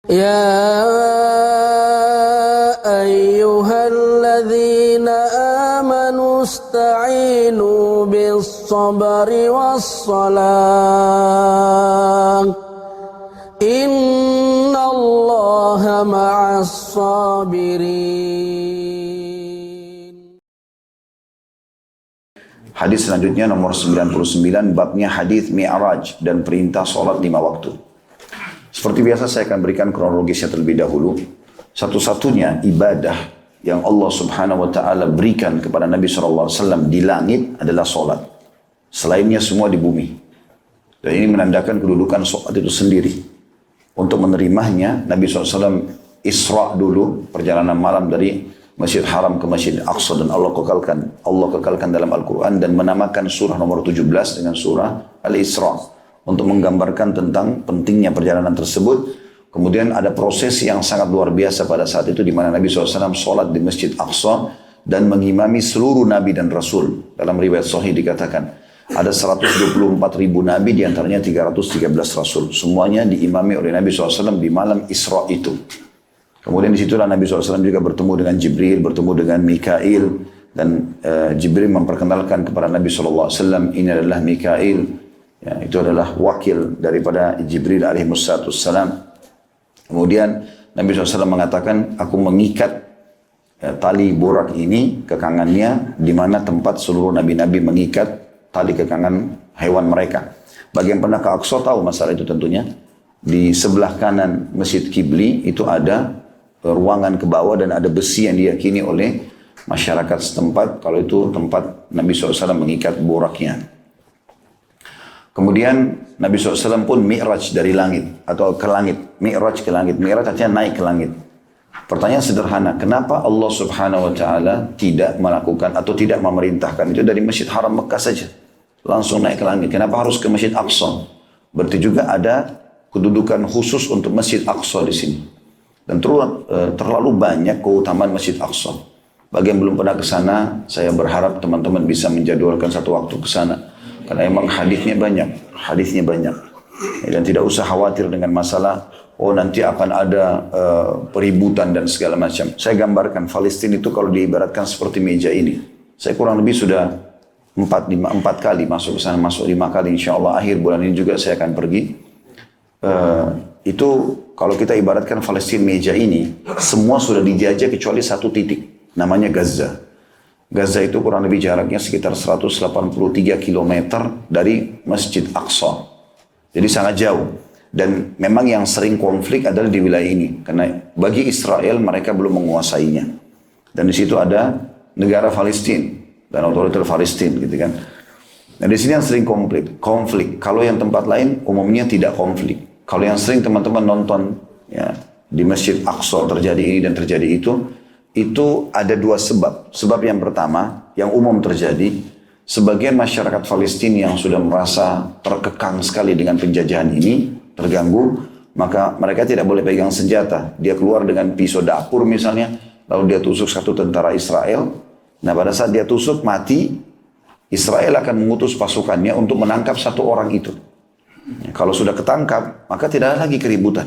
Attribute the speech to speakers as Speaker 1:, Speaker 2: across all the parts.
Speaker 1: يا أيها الذين آمنوا استعينوا بالصبر والصلاة إن الله مع الصابرين.
Speaker 2: Hadis selanjutnya nomor 99, babnya hadis Mi'raj dan perintah sholat 5 waktu. Seperti biasa saya akan berikan kronologisnya terlebih dahulu. Satu-satunya ibadah yang Allah subhanahu wa ta'ala berikan kepada Nabi SAW di langit adalah sholat. Selainnya semua di bumi. Dan ini menandakan kedudukan sholat itu sendiri. Untuk menerimanya, Nabi SAW Isra dulu, perjalanan malam dari Masjid Haram ke Masjid Aqsa, dan Allah kekalkan dalam Al-Quran dan menamakan surah nomor 17 dengan surah Al-Isra untuk menggambarkan tentang pentingnya perjalanan tersebut. Kemudian ada proses yang sangat luar biasa pada saat itu di mana Nabi SAW sholat di Masjid Aqsa dan mengimami seluruh Nabi dan Rasul. Dalam riwayat Sahih dikatakan ada 124 ribu Nabi, diantaranya 313 Rasul. Semuanya diimami oleh Nabi SAW di malam Isra itu. Kemudian disitulah Nabi SAW juga bertemu dengan Jibril, bertemu dengan Mikail, dan Jibril memperkenalkan kepada Nabi SAW, ini adalah Mikail, ya, itu adalah wakil daripada Jibril alaihissalam. Kemudian Nabi SAW mengatakan, aku mengikat tali borak ini ke kangannya, di mana tempat seluruh nabi-nabi mengikat tali ke kangan hewan mereka. Bagi yang pernah ke Aqsa tahu masalah itu tentunya. Di sebelah kanan Masjid Qibli itu ada ruangan ke bawah dan ada besi yang diyakini oleh masyarakat setempat kalau itu tempat Nabi SAW mengikat boraknya. Kemudian Nabi SAW pun mi'raj dari langit atau ke langit. Mi'raj ke langit. Mi'raj artinya naik ke langit. Pertanyaan sederhana, kenapa Allah Subhanahu wa Ta'ala tidak melakukan atau tidak memerintahkan itu dari Masjid Haram Mekah saja, langsung naik ke langit? Kenapa harus ke Masjid Aqsa? Berarti juga ada kedudukan khusus untuk Masjid Aqsa di sini. Dan terlalu banyak keutamaan Masjid Aqsa. Bagi yang belum pernah ke sana, saya berharap teman-teman bisa menjadwalkan satu waktu ke sana. Karena memang hadisnya banyak. Dan tidak usah khawatir dengan masalah, oh nanti akan ada peributan dan segala macam. Saya gambarkan Palestina itu kalau diibaratkan seperti meja ini. Saya kurang lebih sudah 4 kali masuk ke sana, masuk 5 kali. Insya Allah akhir bulan ini juga saya akan pergi. Itu kalau kita ibaratkan Palestina meja ini, semua sudah dijajah kecuali satu titik, namanya Gaza. Gaza itu kurang lebih jaraknya sekitar 183 km dari Masjid Aqsa. Jadi sangat jauh. Dan memang yang sering konflik adalah di wilayah ini. Karena bagi Israel mereka belum menguasainya. Dan di situ ada negara Palestina dan otoriter Palestina gitu kan. Nah di sini yang sering konflik. Kalau yang tempat lain umumnya tidak konflik. Kalau yang sering teman-teman nonton ya, di Masjid Aqsa terjadi ini dan terjadi itu ada dua sebab. Sebab yang pertama, yang umum terjadi, sebagian masyarakat Palestina yang sudah merasa terkekang sekali dengan penjajahan ini, terganggu, maka mereka tidak boleh pegang senjata. Dia keluar dengan pisau dapur misalnya, lalu dia tusuk satu tentara Israel. Nah pada saat dia tusuk mati, Israel akan mengutus pasukannya untuk menangkap satu orang itu. Kalau sudah ketangkap, maka tidak ada lagi keributan.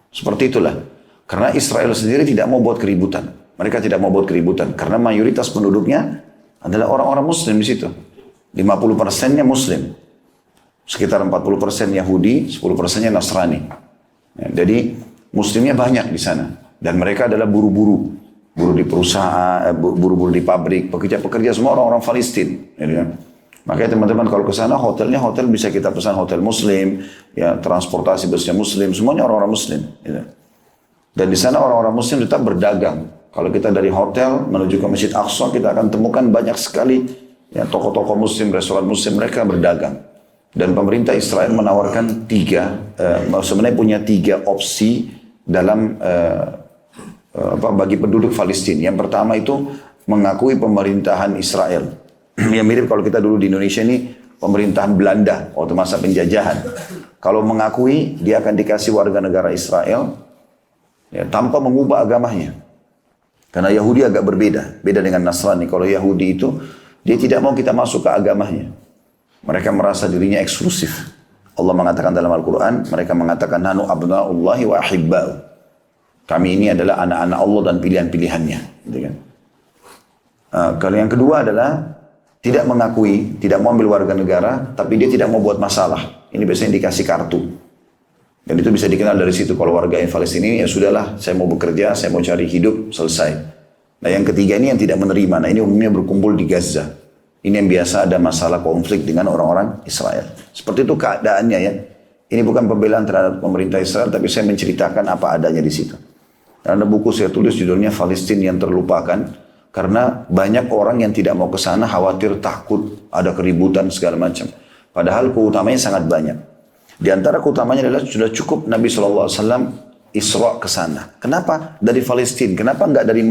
Speaker 2: Seperti itulah. Karena Israel sendiri tidak mau buat keributan. Mereka tidak mau buat keributan. Karena mayoritas penduduknya adalah orang-orang Muslim di situ. 50%-nya Muslim. Sekitar 40% Yahudi, 10%-nya Nasrani. Ya, jadi Muslimnya banyak di sana. Dan mereka adalah buru-buru. Buru di perusahaan, buru-buru di pabrik. Pekerja-pekerja semua orang-orang Palestina. Ya, makanya teman-teman kalau ke sana hotel bisa kita pesan hotel Muslim, ya transportasi busnya Muslim, semuanya orang-orang Muslim. Ya. Dan di sana orang-orang Muslim tetap berdagang. Kalau kita dari hotel menuju ke Masjid Aqsa, kita akan temukan banyak sekali ya toko-toko Muslim, restoran Muslim, mereka berdagang. Dan pemerintah Israel menawarkan sebenarnya punya 3 opsi dalam bagi penduduk Palestina. Yang pertama itu mengakui pemerintahan Israel. Yang mirip kalau kita dulu di Indonesia ini pemerintahan Belanda waktu masa penjajahan. Kalau mengakui, dia akan dikasih warga negara Israel ya, tanpa mengubah agamanya. Karena Yahudi agak beda dengan Nasrani. Kalau Yahudi itu dia tidak mau kita masuk ke agamanya. Mereka merasa dirinya eksklusif. Allah mengatakan dalam Al-Quran, mereka mengatakan nanu abna'ullahi wa ahibba'u. Kami ini adalah anak-anak Allah dan pilihan-pilihannya. Gitu kan. Kalau yang kedua adalah tidak mengakui, tidak mau ambil warga negara, tapi dia tidak mau buat masalah. Ini biasanya dikasih kartu. Dan itu bisa dikenal dari situ. Kalau warga Palestina ini, ya sudahlah, saya mau bekerja, saya mau cari hidup, selesai. Nah yang ketiga ini yang tidak menerima. Nah ini umumnya berkumpul di Gaza. Ini yang biasa ada masalah konflik dengan orang-orang Israel. Seperti itu keadaannya ya. Ini bukan pembelaan terhadap pemerintah Israel, tapi saya menceritakan apa adanya di situ. Ada buku saya tulis judulnya Palestina yang terlupakan, karena banyak orang yang tidak mau ke sana khawatir, takut, ada keributan segala macam. Padahal keutamanya sangat banyak. Di antara keutamanya adalah sudah cukup Nabi SAW Isra ke sana. Kenapa dari Palestina? Kenapa enggak dari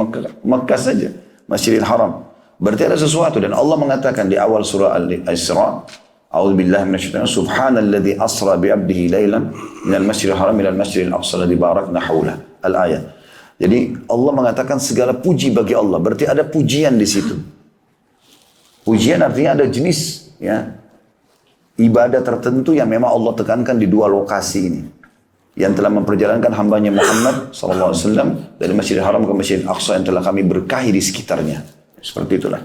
Speaker 2: Mekah saja, Masjidil Haram? Berarti ada sesuatu, dan Allah mengatakan di awal surah Al-Isra, A'udzubillahi minasyaitonir rajim, subhanalladzi asra bi'abdihi lailan minal masjidil haram ilal masjidil aqsa alladzi barakna haulah. Al-ayat. Jadi Allah mengatakan segala puji bagi Allah. Berarti ada pujian di situ. Pujian artinya ada jenis ya, ibadah tertentu yang memang Allah tekankan di dua lokasi ini. Yang telah memperjalankan hambanya Muhammad SAW dari Masjidil Haram ke Masjidil Aqsa yang telah kami berkahi di sekitarnya. Seperti itulah.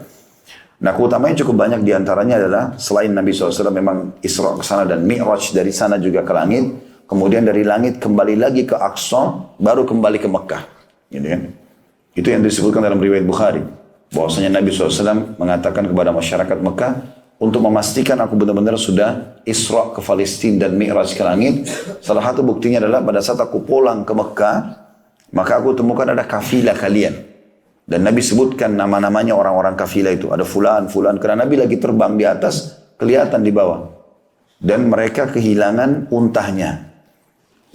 Speaker 2: Nah keutamanya cukup banyak diantaranya adalah selain Nabi SAW memang Isra ke sana dan Mi'raj dari sana juga ke langit. Kemudian dari langit kembali lagi ke Aqsa, baru kembali ke Mekah. Gitu kan? Itu yang disebutkan dalam riwayat Bukhari. Bahwasanya Nabi SAW mengatakan kepada masyarakat Mekah, untuk memastikan aku benar-benar sudah Isra ke Palestina dan Mi'raj ke langit. Salah satu buktinya adalah pada saat aku pulang ke Mekah, maka aku temukan ada kafilah kalian. Dan Nabi sebutkan nama-namanya orang-orang kafilah itu. Ada fulan, fulan. Karena Nabi lagi terbang di atas, kelihatan di bawah. Dan mereka kehilangan untahnya.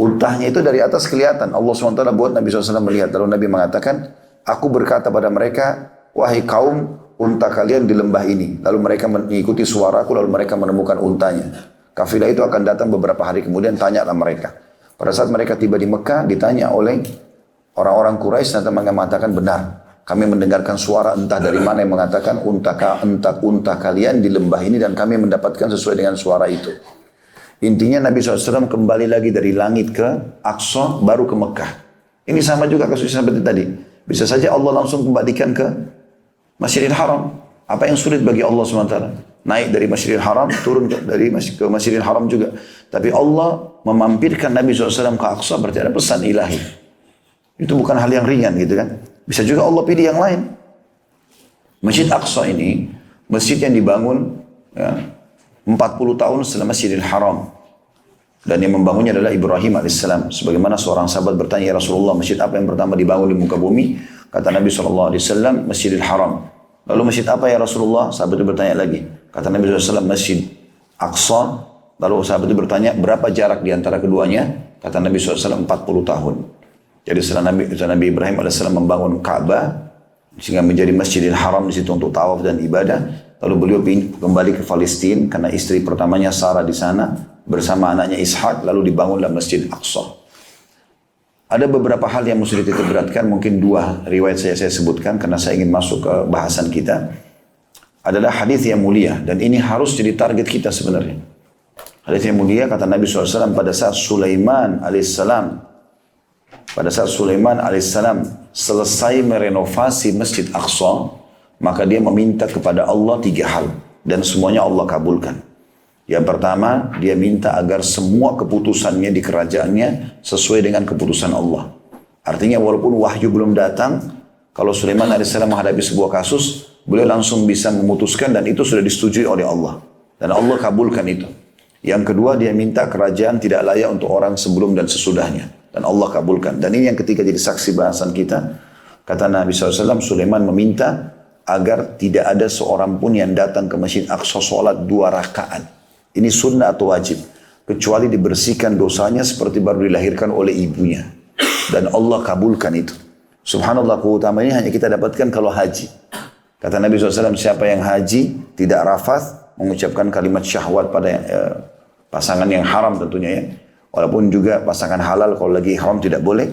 Speaker 2: Untahnya itu dari atas kelihatan. Allah SWT buat Nabi SAW melihat. Lalu Nabi mengatakan, aku berkata pada mereka, wahai kaum, unta kalian di lembah ini. Lalu mereka mengikuti suaraku, lalu mereka menemukan untanya. Kafilah itu akan datang beberapa hari kemudian, tanyalah mereka. Pada saat mereka tiba di Mekah, ditanya oleh orang-orang Quraisy, ternyata mereka mengatakan benar. Kami mendengarkan suara entah dari mana yang mengatakan unta kalian di lembah ini, dan kami mendapatkan sesuai dengan suara itu. Intinya Nabi SAW kembali lagi dari langit ke Aqsa, baru ke Mekah. Ini sama juga kasusnya seperti tadi. Bisa saja Allah langsung kembalikan ke Masjidil Haram. Apa yang sulit bagi Allah SWT? Naik dari Masjidil Haram, turun ke Masjidil Haram juga. Tapi Allah memampirkan Nabi SAW ke Aqsa, berarti ada pesan ilahi. Itu bukan hal yang ringan gitu kan. Bisa juga Allah pilih yang lain. Masjid Aqsa ini, masjid yang dibangun ya, 40 tahun setelah Masjidil Haram. Dan yang membangunnya adalah Ibrahim AS. Sebagaimana seorang sahabat bertanya, ya Rasulullah, masjid apa yang pertama dibangun di muka bumi? Kata Nabi SAW, Masjidil Haram. Lalu masjid apa ya Rasulullah? Sahabat itu bertanya lagi. Kata Nabi SAW, Masjid Aqsa. Lalu sahabat itu bertanya, berapa jarak di antara keduanya? Kata Nabi SAW, 40 tahun. Jadi setelah Nabi Ibrahim AS membangun Ka'bah, sehingga menjadi Masjidil Haram di situ untuk tawaf dan ibadah. Lalu beliau kembali ke Palestina karena istri pertamanya Sarah di sana bersama anaknya Ishak, lalu dibangunlah Masjid Aqsa. Ada beberapa hal yang mesti kita beratkan, mungkin dua riwayat saya sebutkan karena saya ingin masuk ke bahasan kita. Adalah hadis yang mulia dan ini harus jadi target kita sebenarnya. Hadis yang mulia kata Nabi SAW pada saat Sulaiman alaihissalam selesai merenovasi Masjid Aqsa, maka dia meminta kepada Allah 3 hal dan semuanya Allah kabulkan. Yang pertama, dia minta agar semua keputusannya di kerajaannya sesuai dengan keputusan Allah. Artinya walaupun wahyu belum datang, kalau Sulaiman AS menghadapi sebuah kasus, beliau langsung bisa memutuskan dan itu sudah disetujui oleh Allah. Dan Allah kabulkan itu. Yang kedua, dia minta kerajaan tidak layak untuk orang sebelum dan sesudahnya. Dan Allah kabulkan. Dan ini yang ketiga jadi saksi bahasan kita. Kata Nabi SAW, Sulaiman meminta agar tidak ada seorang pun yang datang ke Masjid Aqsa sholat 2 rakaat. Ini sunnah atau wajib. Kecuali dibersihkan dosanya seperti baru dilahirkan oleh ibunya. Dan Allah kabulkan itu. Subhanallah, keutamaan ini hanya kita dapatkan kalau haji. Kata Nabi SAW, siapa yang haji, tidak rafath, mengucapkan kalimat syahwat pada pasangan yang haram tentunya ya. Walaupun juga pasangan halal kalau lagi haram tidak boleh.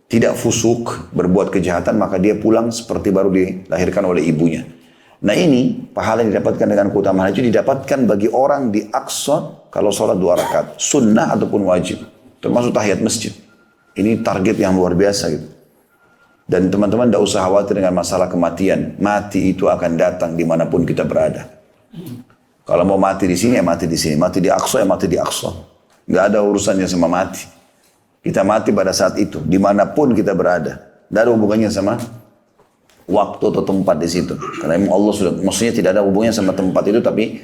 Speaker 2: Tidak fusuk, berbuat kejahatan, maka dia pulang seperti baru dilahirkan oleh ibunya. Nah ini, pahala yang didapatkan dengan keutamaan haji didapatkan bagi orang di Aqsa kalau sholat 2 rakaat. Sunnah ataupun wajib. Termasuk tahiyat masjid. Ini target yang luar biasa gitu. Dan teman-teman tidak usah khawatir dengan masalah kematian. Mati itu akan datang dimanapun kita berada. Kalau mau mati di sini, ya mati di sini. Mati di Aqsa, ya mati di Aqsa. Nggak ada urusannya sama mati. Kita mati pada saat itu, dimanapun kita berada. Tidak ada hubungannya sama waktu atau tempat di situ. Karena Allah sudah, maksudnya tidak ada hubungannya sama tempat itu, tapi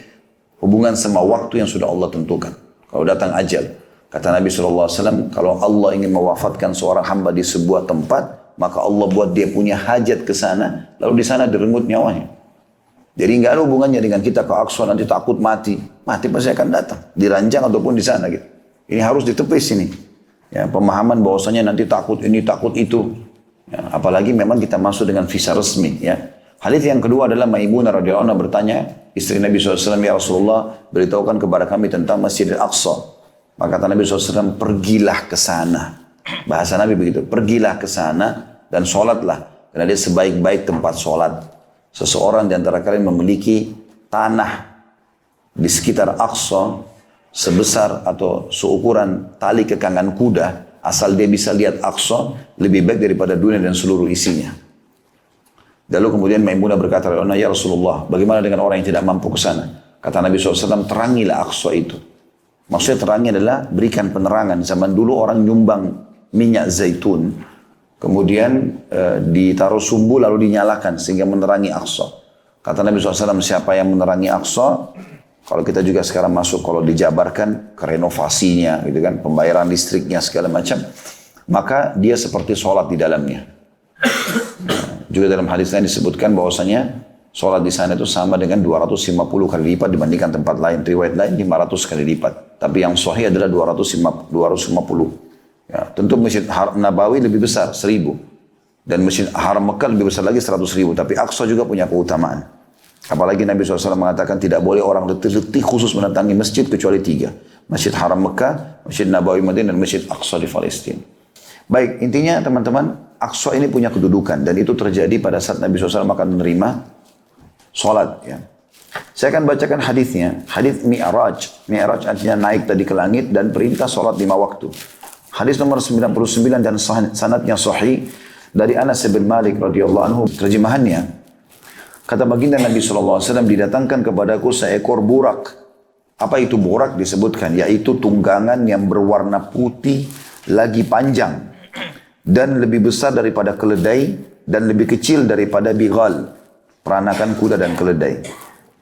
Speaker 2: hubungan sama waktu yang sudah Allah tentukan. Kalau datang ajal, kata Nabi SAW, kalau Allah ingin mewafatkan seorang hamba di sebuah tempat, maka Allah buat dia punya hajat ke sana, lalu di sana direnggut nyawanya. Jadi nggak ada hubungannya dengan kita ke Aqsa nanti takut mati. Mati pasti akan datang, diranjang ataupun di sana gitu. Ini harus ditepis ini. Ya, pemahaman bahwasanya nanti takut ini, takut itu. Ya, apalagi memang kita masuk dengan visa resmi. Ya. Hadits yang kedua adalah Maimunah radhiyallahu anha bertanya, istri Nabi SAW, ya Rasulullah, beritahukan kepada kami tentang Masjidil Aqsa. Maka kata Nabi SAW, pergilah ke sana. Bahasa Nabi begitu, pergilah ke sana dan sholatlah. Karena dia sebaik-baik tempat sholat. Seseorang di antara kalian memiliki tanah di sekitar Aqsa sebesar atau seukuran tali kekangan kuda, asal dia bisa lihat Aqsa, lebih baik daripada dunia dan seluruh isinya. Lalu kemudian Maimunah berkata, ya Rasulullah, bagaimana dengan orang yang tidak mampu ke sana? Kata Nabi SAW, terangilah Aqsa itu. Maksudnya terangi adalah berikan penerangan. Zaman dulu orang nyumbang minyak zaitun, kemudian ditaruh sumbu lalu dinyalakan sehingga menerangi Aqsa. Kata Nabi SAW, siapa yang menerangi Aqsa, kalau kita juga sekarang masuk, kalau dijabarkan ke renovasinya, gitu kan, pembayaran listriknya segala macam, maka dia seperti sholat di dalamnya. Juga dalam hadis lain disebutkan bahwasanya sholat di sana itu sama dengan 250 kali lipat dibandingkan tempat lain. Riwayat lain 500 kali lipat. Tapi yang sahih adalah 250. Ya, tentu Masjid Nabawi lebih besar, 1000. Dan Masjid Haram Mekah lebih besar lagi, 100.000. Tapi Aqsa juga punya keutamaan. Apalagi Nabi SAW mengatakan tidak boleh orang letih-letih khusus mendatangi masjid kecuali 3. Masjid Haram Mekah, Masjid Nabawi Madinah, dan Masjid Aqsa di Palestina. Baik, intinya teman-teman, Aqsa ini punya kedudukan. Dan itu terjadi pada saat Nabi SAW akan menerima sholat. Ya. Saya akan bacakan hadisnya. Hadis Mi'raj. Mi'raj artinya naik tadi ke langit dan perintah sholat 5 waktu. Hadis nomor 99 dan sanadnya sahih dari Anas bin Malik radhiyallahu anhu. Terjemahannya, kata baginda Nabi SAW, didatangkan kepadaku seekor burak. Apa itu burak? Disebutkan, yaitu tunggangan yang berwarna putih lagi panjang dan lebih besar daripada keledai dan lebih kecil daripada bighal, peranakan kuda dan keledai.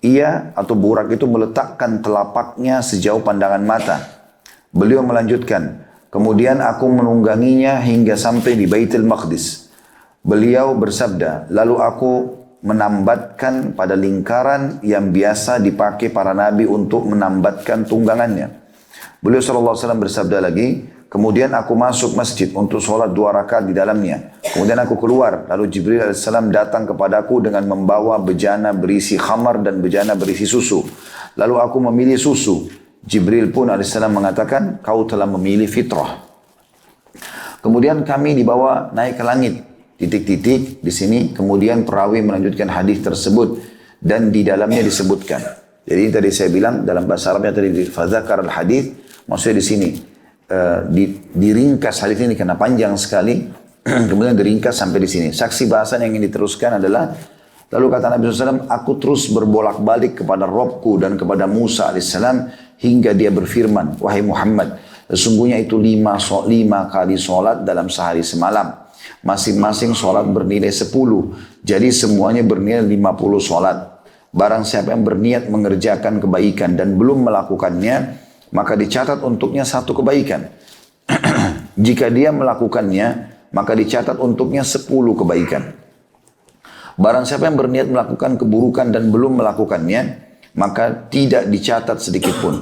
Speaker 2: Ia atau burak itu meletakkan telapaknya sejauh pandangan mata. Beliau melanjutkan, kemudian aku menungganginya hingga sampai di Baitul Maqdis. Beliau bersabda, lalu aku menambatkan pada lingkaran yang biasa dipakai para nabi untuk menambatkan tunggangannya. Beliau SAW bersabda lagi, kemudian aku masuk masjid untuk sholat 2 rakaat di dalamnya. Kemudian aku keluar, lalu Jibril AS datang kepadaku dengan membawa bejana berisi khamar dan bejana berisi susu. Lalu aku memilih susu. Jibril pun AS mengatakan, kau telah memilih fitrah. Kemudian kami dibawa naik ke langit. Titik-titik di sini. Kemudian perawi melanjutkan hadis tersebut dan di dalamnya disebutkan. Jadi tadi saya bilang dalam bahasa Arabnya tadi fadzakar al-hadis, maksudnya di sini diringkas hadis ini karena panjang sekali. Kemudian diringkas sampai di sini. Saksi bahasan yang ingin diteruskan adalah, lalu kata Nabi SAW, aku terus berbolak-balik kepada Robku dan kepada Musa AS hingga dia berfirman, wahai Muhammad, sesungguhnya itu 5 kali sholat dalam sehari semalam. Masing-masing sholat bernilai 10. Jadi semuanya bernilai 50 sholat. Barang siapa yang berniat mengerjakan kebaikan dan belum melakukannya, maka dicatat untuknya 1 kebaikan. Jika dia melakukannya, maka dicatat untuknya 10 kebaikan. Barang siapa yang berniat melakukan keburukan dan belum melakukannya, maka tidak dicatat sedikit pun.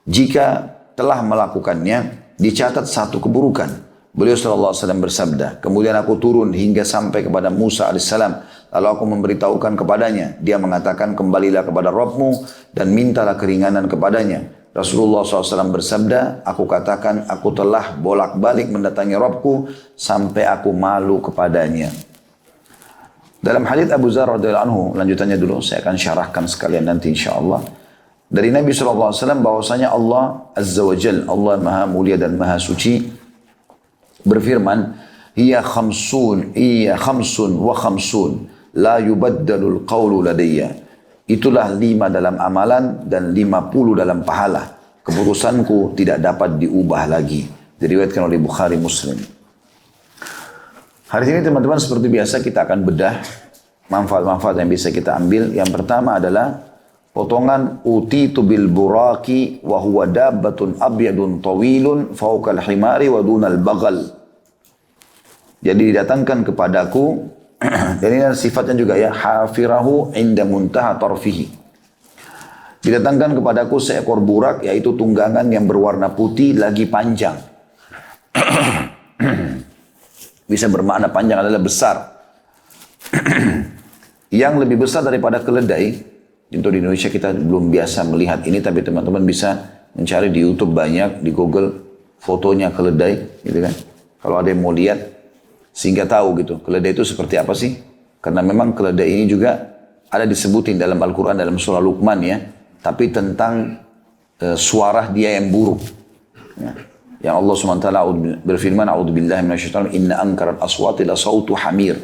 Speaker 2: Jika telah melakukannya, dicatat 1 keburukan. Beliau SAW bersabda, kemudian aku turun hingga sampai kepada Musa AS. Lalu aku memberitahukan kepadanya. Dia mengatakan, kembalilah kepada Rabbmu dan mintalah keringanan kepadanya. Rasulullah SAW bersabda, aku katakan, aku telah bolak-balik mendatangi Rabbku sampai aku malu kepadanya. Dalam hadits Abu Dzar radhiyallahu anhu, lanjutannya dulu, saya akan syarahkan sekalian nanti insyaAllah. Dari Nabi SAW bahwasanya Allah Azza wa Jal, Allah Maha Mulia dan Maha Suci, berfirman, Iya khamsun wa khamsun, la yubaddalul qawlu ladayya. Itulah 5 dalam amalan dan 50 dalam pahala. Keputusanku tidak dapat diubah lagi. Diriwayatkan oleh Bukhari Muslim. Hari ini teman-teman seperti biasa kita akan bedah manfaat-manfaat yang bisa kita ambil. Yang pertama adalah potongan utitu bil buraki wa huwa dabbatun abyadun tawilun fawqal himari wa dunal bagal. Jadi didatangkan kepadaku, dan ini sifatnya juga ya, hafirahu inda muntaha tarfihi. Didatangkan kepadaku seekor burak, yaitu tunggangan yang berwarna putih lagi panjang. Bisa bermakna panjang adalah besar. Yang lebih besar daripada keledai. Tentu di Indonesia kita belum biasa melihat ini, tapi teman-teman bisa mencari di YouTube banyak, di Google fotonya keledai, gitu kan. Kalau ada yang mau lihat, sehingga tahu gitu, keledai itu seperti apa sih? Karena memang keledai ini juga ada disebutin dalam Al-Quran, dalam surah Luqman ya. Tapi tentang suara dia yang buruk. Ya. Yang Allah SWT berfirman, A'udzubillahi minasyaitonir rajim, inna ankaral aswati la sautu hamir.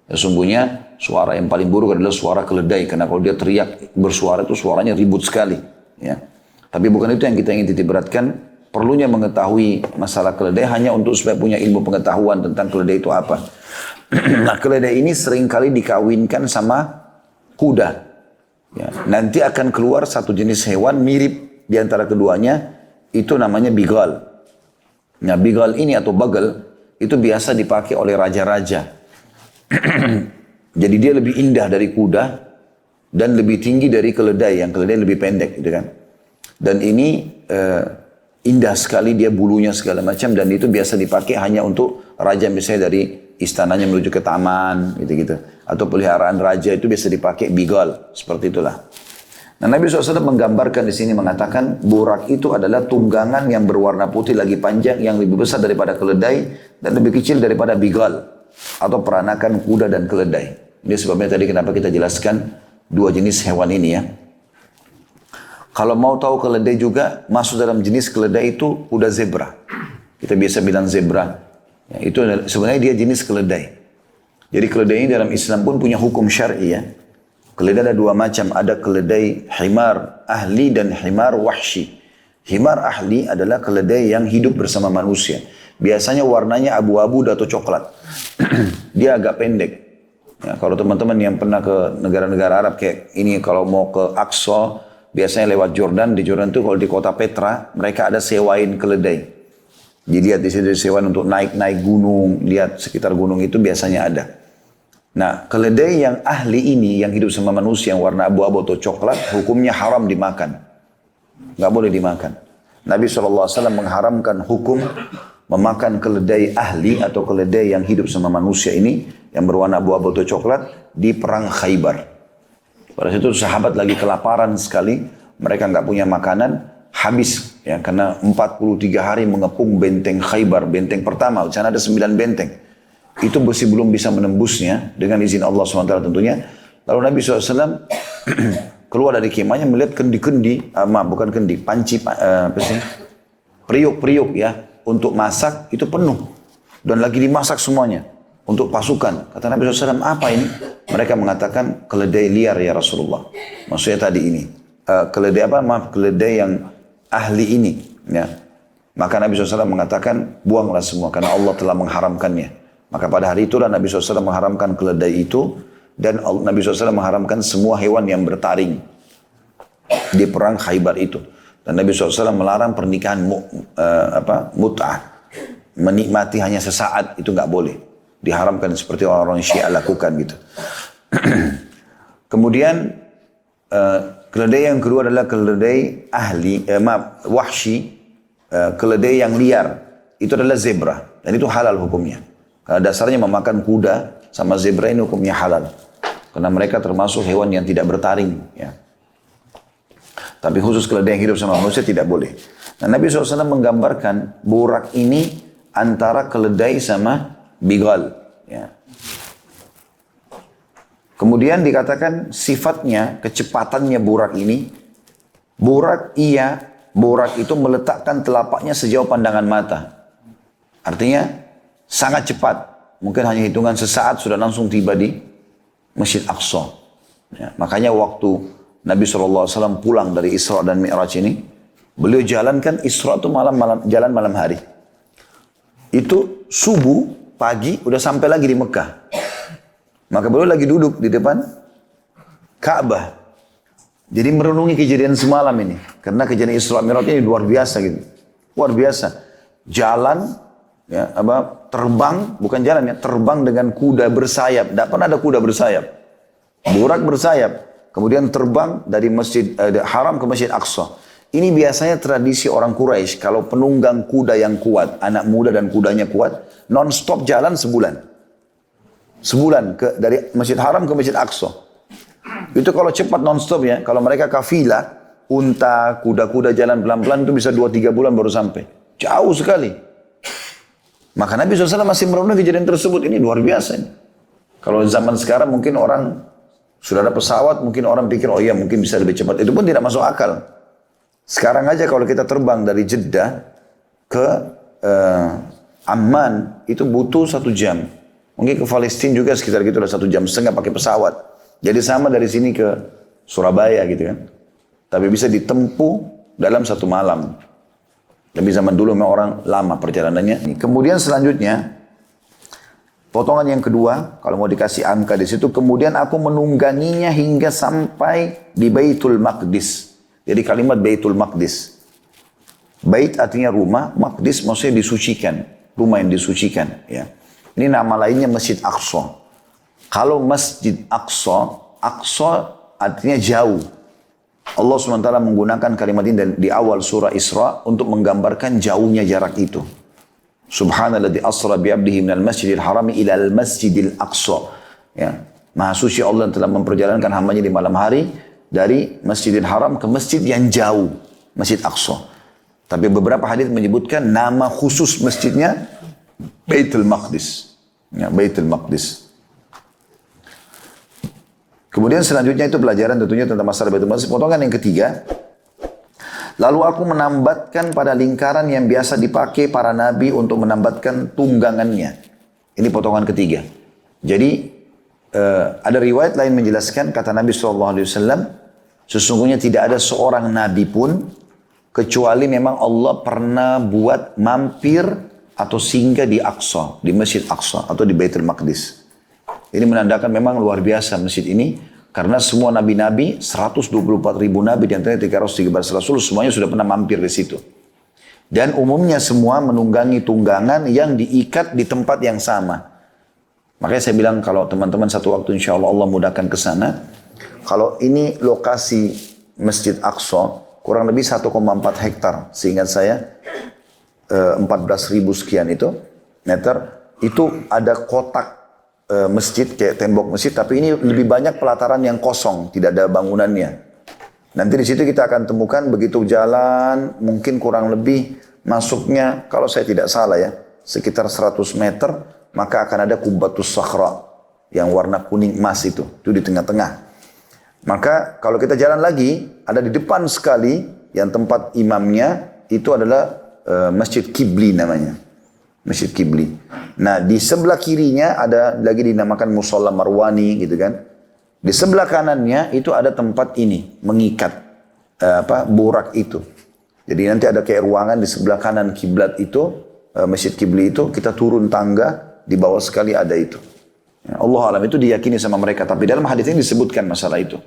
Speaker 2: Sesungguhnya suara yang paling buruk adalah suara keledai. Karena kalau dia teriak bersuara itu suaranya ribut sekali. Ya. Tapi bukan itu yang kita ingin titik beratkan. Perlunya mengetahui masalah keledai hanya untuk supaya punya ilmu pengetahuan tentang keledai itu apa. Nah, keledai ini seringkali dikawinkan sama kuda. Ya, nanti akan keluar satu jenis hewan mirip di antara keduanya, itu namanya bigal. Nah, bigal ini atau bagal itu biasa dipakai oleh raja-raja. Jadi dia lebih indah dari kuda dan lebih tinggi dari keledai, yang keledai lebih pendek, gitu kan. Dan ini indah sekali, dia bulunya segala macam, dan itu biasa dipakai hanya untuk raja, misalnya dari istananya menuju ke taman, gitu-gitu. Atau peliharaan raja itu biasa dipakai bigal, seperti itulah. Nah, Nabi SAW menggambarkan di sini, mengatakan burak itu adalah tunggangan yang berwarna putih lagi panjang, yang lebih besar daripada keledai dan lebih kecil daripada bigal, atau peranakan kuda dan keledai. Ini sebabnya tadi kenapa kita jelaskan 2 jenis hewan ini ya. Kalau mau tahu keledai juga, masuk dalam jenis keledai itu kuda zebra. Kita biasa bilang zebra. Ya, itu sebenarnya dia jenis keledai. Jadi keledai ini dalam Islam pun punya hukum syar'i ya. Keledai ada 2 macam. Ada keledai himar ahli dan himar wahshi. Himar ahli adalah keledai yang hidup bersama manusia. Biasanya warnanya abu-abu atau coklat. Dia agak pendek. Ya, kalau teman-teman yang pernah ke negara-negara Arab kayak ini, kalau mau ke Aqsa, biasanya lewat Jordan. Di Jordan itu kalau di kota Petra, mereka ada sewain keledai. Jadi lihat di situ sewain untuk naik-naik gunung, lihat sekitar gunung itu biasanya ada. Nah, keledai yang ahli ini, yang hidup sama manusia, yang warna abu-abu atau coklat, hukumnya haram dimakan. Nggak boleh dimakan. Nabi SAW mengharamkan hukum memakan keledai ahli atau keledai yang hidup sama manusia ini, yang berwarna abu-abu atau coklat, di perang Khaybar. Pada situ sahabat lagi kelaparan sekali, mereka nggak punya makanan, habis ya, karena 43 hari mengepung benteng Khaybar, benteng pertama, di sana ada 9 benteng. Itu besi belum bisa menembusnya, dengan izin Allah SWT tentunya. Lalu Nabi SAW keluar dari kemahnya melihat kendi-kendi, bukan kendi, panci, periuk-periuk ya, untuk masak itu penuh. Dan lagi dimasak semuanya, untuk pasukan. Kata Nabi SAW, apa ini? Mereka mengatakan, keledai liar ya Rasulullah. Maksudnya tadi ini. Keledai apa? Maaf, keledai yang ahli ini. Ya. Maka Nabi SAW mengatakan, buanglah semua, karena Allah telah mengharamkannya. Maka pada hari itulah Nabi SAW mengharamkan keledai itu, dan Nabi SAW mengharamkan semua hewan yang bertaring di perang Khaybar itu. Dan Nabi SAW melarang pernikahan mut'ah, menikmati hanya sesaat, itu nggak boleh. Diharamkan seperti orang-orang Syiah lakukan gitu. Kemudian keledai yang kedua adalah keledai wahshi, keledai yang liar. Itu adalah zebra, dan itu halal hukumnya. Karena dasarnya memakan kuda sama zebra ini hukumnya halal. Karena mereka termasuk hewan yang tidak bertaring. Ya. Tapi khusus keledai yang hidup sama manusia tidak boleh. Nah, Nabi SAW menggambarkan burak ini antara keledai sama bigal. Ya. Kemudian dikatakan sifatnya, kecepatannya burak ini. Burak itu meletakkan telapaknya sejauh pandangan mata. Artinya sangat cepat. mungkin hanya hitungan sesaat sudah langsung tiba di Masjid Aqsa. Ya, makanya waktu Nabi SAW pulang dari Isra dan Mi'raj ini, beliau jalankan Isra itu jalan malam hari. Itu subuh, pagi, udah sampai lagi di Mekah. Maka beliau lagi duduk di depan Ka'bah. Jadi merenungi kejadian semalam ini. Karena kejadian Isra Mi'raj ini luar biasa gitu. Luar biasa. Jalan, ya, terbang, bukan jalan ya, terbang dengan kuda bersayap. Tidak pernah ada kuda bersayap. Burak bersayap. Kemudian terbang dari Masjid Haram ke Masjid Aqsa. Ini biasanya tradisi orang Quraisy. Kalau penunggang kuda yang kuat, anak muda dan kudanya kuat, non-stop jalan sebulan. Sebulan dari Masjid Haram ke Masjid Aqsa. Itu kalau cepat non-stop ya. Kalau mereka kafilah, unta, kuda-kuda jalan pelan-pelan itu bisa 2-3 bulan baru sampai. Jauh sekali. Maka Nabi SAW masih merenung kejadian tersebut. Ini luar biasa. Kalau zaman sekarang mungkin orang sudah ada pesawat, mungkin orang pikir, oh iya mungkin bisa lebih cepat. Itu pun tidak masuk akal. Sekarang aja kalau kita terbang dari Jeddah ke Amman, itu butuh 1 jam. Mungkin ke Palestina juga sekitar gitu lah 1,5 jam pakai pesawat. Jadi sama dari sini ke Surabaya gitu kan. Tapi bisa ditempuh dalam 1 malam. Tapi zaman dulu memang orang lama perjalanannya. Kemudian selanjutnya, potongan yang kedua, kalau mau dikasih angka di situ, kemudian aku menungganginya hingga sampai di Baitul Maqdis. Jadi kalimat Baitul Maqdis. Bait artinya rumah, Maqdis maksudnya disucikan. Rumah yang disucikan. Ya. Ini nama lainnya Masjid Aqsa. Kalau Masjid Aqsa, Aqsa artinya jauh. Allah SWT menggunakan kalimat ini di awal surah Isra untuk menggambarkan jauhnya jarak itu. Subhanalladzi asra bi'abdihi minal masjidil harami ilal masjidil aqsa. Ya. Maha suci Allah telah memperjalankan hambanya di malam hari dari Masjidil Haram ke masjid yang jauh, Masjid Aqsa. Tapi beberapa hadis menyebutkan nama khusus masjidnya Baitul Maqdis. Ya, Baitul Maqdis. Kemudian selanjutnya itu pelajaran tentunya tentang masalah Baitul Maqdis. Potongan yang ketiga. Lalu aku menambatkan pada lingkaran yang biasa dipakai para nabi untuk menambatkan tunggangannya. Ini potongan ketiga. Jadi ada riwayat lain menjelaskan kata Nabi SAW, sesungguhnya tidak ada seorang nabi pun kecuali memang Allah pernah buat mampir atau singgah di Aqsa, di Masjid Aqsa atau di Baitul Maqdis. Ini menandakan memang luar biasa masjid ini. Karena semua nabi-nabi, 124 ribu nabi, di antaranya 313 rasul, semuanya sudah pernah mampir di situ. Dan umumnya semua menunggangi tunggangan yang diikat di tempat yang sama. Makanya saya bilang kalau teman-teman satu waktu insya Allah Allah mudahkan ke sana. Kalau ini lokasi Masjid Aqsa, kurang lebih 1,4 hektar. Seingat saya, 14.000 sekian itu meter, itu ada kotak masjid, kayak tembok masjid, tapi ini lebih banyak pelataran yang kosong, tidak ada bangunannya. Nanti di situ kita akan temukan begitu jalan, mungkin kurang lebih masuknya, kalau saya tidak salah ya, sekitar 100 meter, maka akan ada Qubbatus Sakhra, yang warna kuning emas itu di tengah-tengah. Maka kalau kita jalan lagi, ada di depan sekali, yang tempat imamnya, itu adalah Masjid Qibli namanya. Masjid Qibli. Nah, di sebelah kirinya ada lagi dinamakan Musalla Marwani gitu kan. Di sebelah kanannya itu ada tempat ini mengikat borak itu. Jadi nanti ada kayak ruangan di sebelah kanan kiblat itu, Masjid Qibli itu, kita turun tangga, di bawah sekali ada itu. Ya, Allah alam itu diyakini sama mereka, tapi dalam hadis ini disebutkan masalah itu.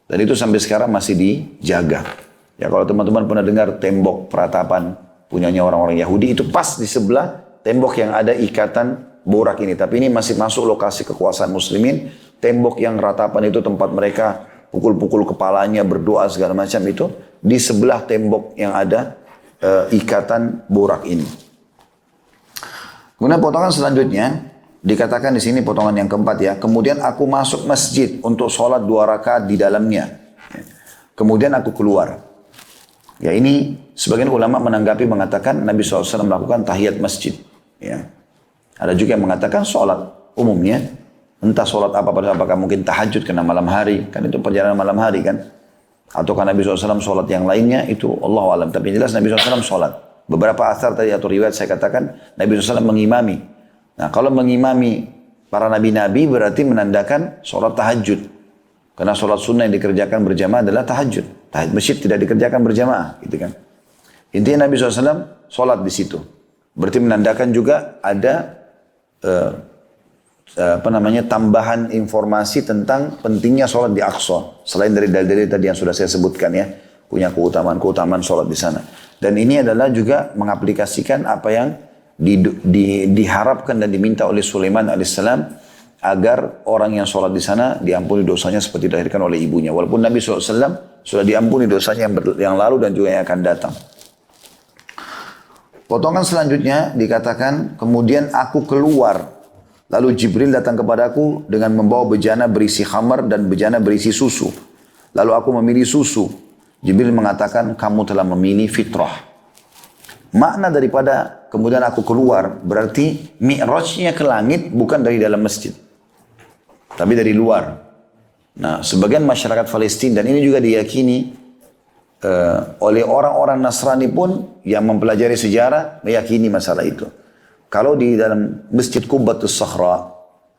Speaker 2: Dan itu sampai sekarang masih dijaga. Ya, kalau teman-teman pernah dengar tembok peratapan punyanya orang-orang Yahudi, itu pas di sebelah tembok yang ada ikatan borak ini. Tapi ini masih masuk lokasi kekuasaan muslimin. Tembok yang ratapan itu tempat mereka pukul-pukul kepalanya, berdoa segala macam itu. Di sebelah tembok yang ada ikatan borak ini. Kemudian potongan selanjutnya. Dikatakan di sini potongan yang keempat ya. Kemudian aku masuk masjid untuk sholat 2 rakaat di dalamnya. Kemudian aku keluar. Ya, ini sebagian ulama menanggapi mengatakan Nabi SAW melakukan tahiyat masjid. Ya. Ada juga yang mengatakan sholat umumnya, entah sholat apa, apakah mungkin tahajud karena malam hari, kan itu perjalanan malam hari kan, atau karena Nabi SAW sholat yang lainnya, itu Allah alam. Tapi jelas Nabi SAW sholat. Beberapa asar tadi atau riwayat saya katakan Nabi SAW mengimami Nah, kalau mengimami para nabi-nabi berarti menandakan sholat tahajud. Karena sholat sunnah yang dikerjakan berjamaah adalah tahajud. Tahajud masjid tidak dikerjakan berjamaah, gitu kan. Intinya Nabi SAW sholat di situ. Berarti menandakan juga ada tambahan informasi tentang pentingnya sholat di Aqsa. Selain dari dalil-dalil tadi yang sudah saya sebutkan ya, punya keutamaan sholat di sana. Dan ini adalah juga mengaplikasikan apa yang diharapkan dan diminta oleh Sulaiman alaihissalam agar orang yang sholat di sana diampuni dosanya seperti dilahirkan oleh ibunya. Walaupun Nabi SAW sudah diampuni dosanya yang lalu dan juga yang akan datang. Potongan selanjutnya dikatakan, kemudian aku keluar. Lalu Jibril datang kepadaku dengan membawa bejana berisi khamar dan bejana berisi susu. Lalu aku memilih susu. Jibril mengatakan, kamu telah memilih fitrah. Makna daripada kemudian aku keluar, berarti mi'rajnya ke langit bukan dari dalam masjid, tapi dari luar. Nah, sebagian masyarakat Palestina, dan ini juga diyakini oleh orang-orang Nasrani pun yang mempelajari sejarah, meyakini masalah itu. Kalau di dalam Masjid Qubbatus Sakhra,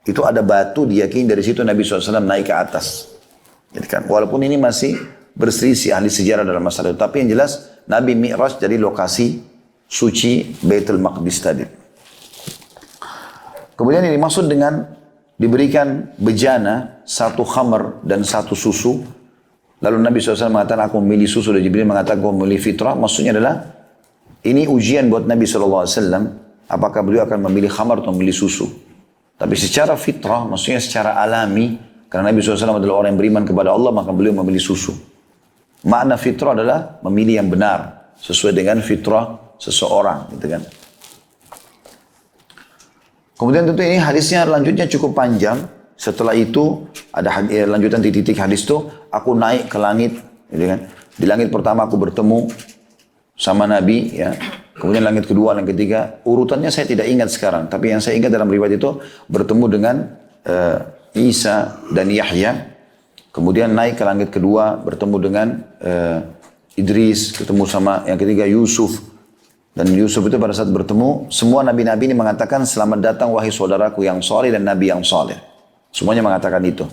Speaker 2: itu ada batu, diyakini dari situ Nabi SAW naik ke atas. Jadi kan, walaupun ini masih berselisih ahli sejarah dalam masalah itu. Tapi yang jelas, Nabi Mi'raj dari lokasi suci Baitul Maqdis tadi. Kemudian ini dimaksud dengan diberikan bejana, satu khamar dan satu susu. Lalu Nabi SAW mengatakan, aku memilih susu. Dan Jibril mengatakan, aku memilih fitrah. Maksudnya adalah, ini ujian buat Nabi SAW. Apakah beliau akan memilih khamar atau memilih susu. Tapi secara fitrah, maksudnya secara alami, karena Nabi SAW adalah orang yang beriman kepada Allah, maka beliau memilih susu. Makna fitrah adalah memilih yang benar, sesuai dengan fitrah seseorang, gitu kan. Kemudian tentu ini hadisnya lanjutnya cukup panjang. Setelah itu ada lanjutan di titik hadis itu, aku naik ke langit, gitu kan. Di langit pertama aku bertemu sama Nabi, ya. Kemudian langit kedua, langit ketiga, urutannya saya tidak ingat sekarang. Tapi yang saya ingat dalam riwayat itu bertemu dengan Isa dan Yahya. Kemudian naik ke langit kedua, bertemu dengan Idris, ketemu sama yang ketiga Yusuf. Dan Yusuf itu pada saat bertemu, semua nabi-nabi ini mengatakan, selamat datang wahai saudaraku yang soleh dan nabi yang soleh. Semuanya mengatakan itu.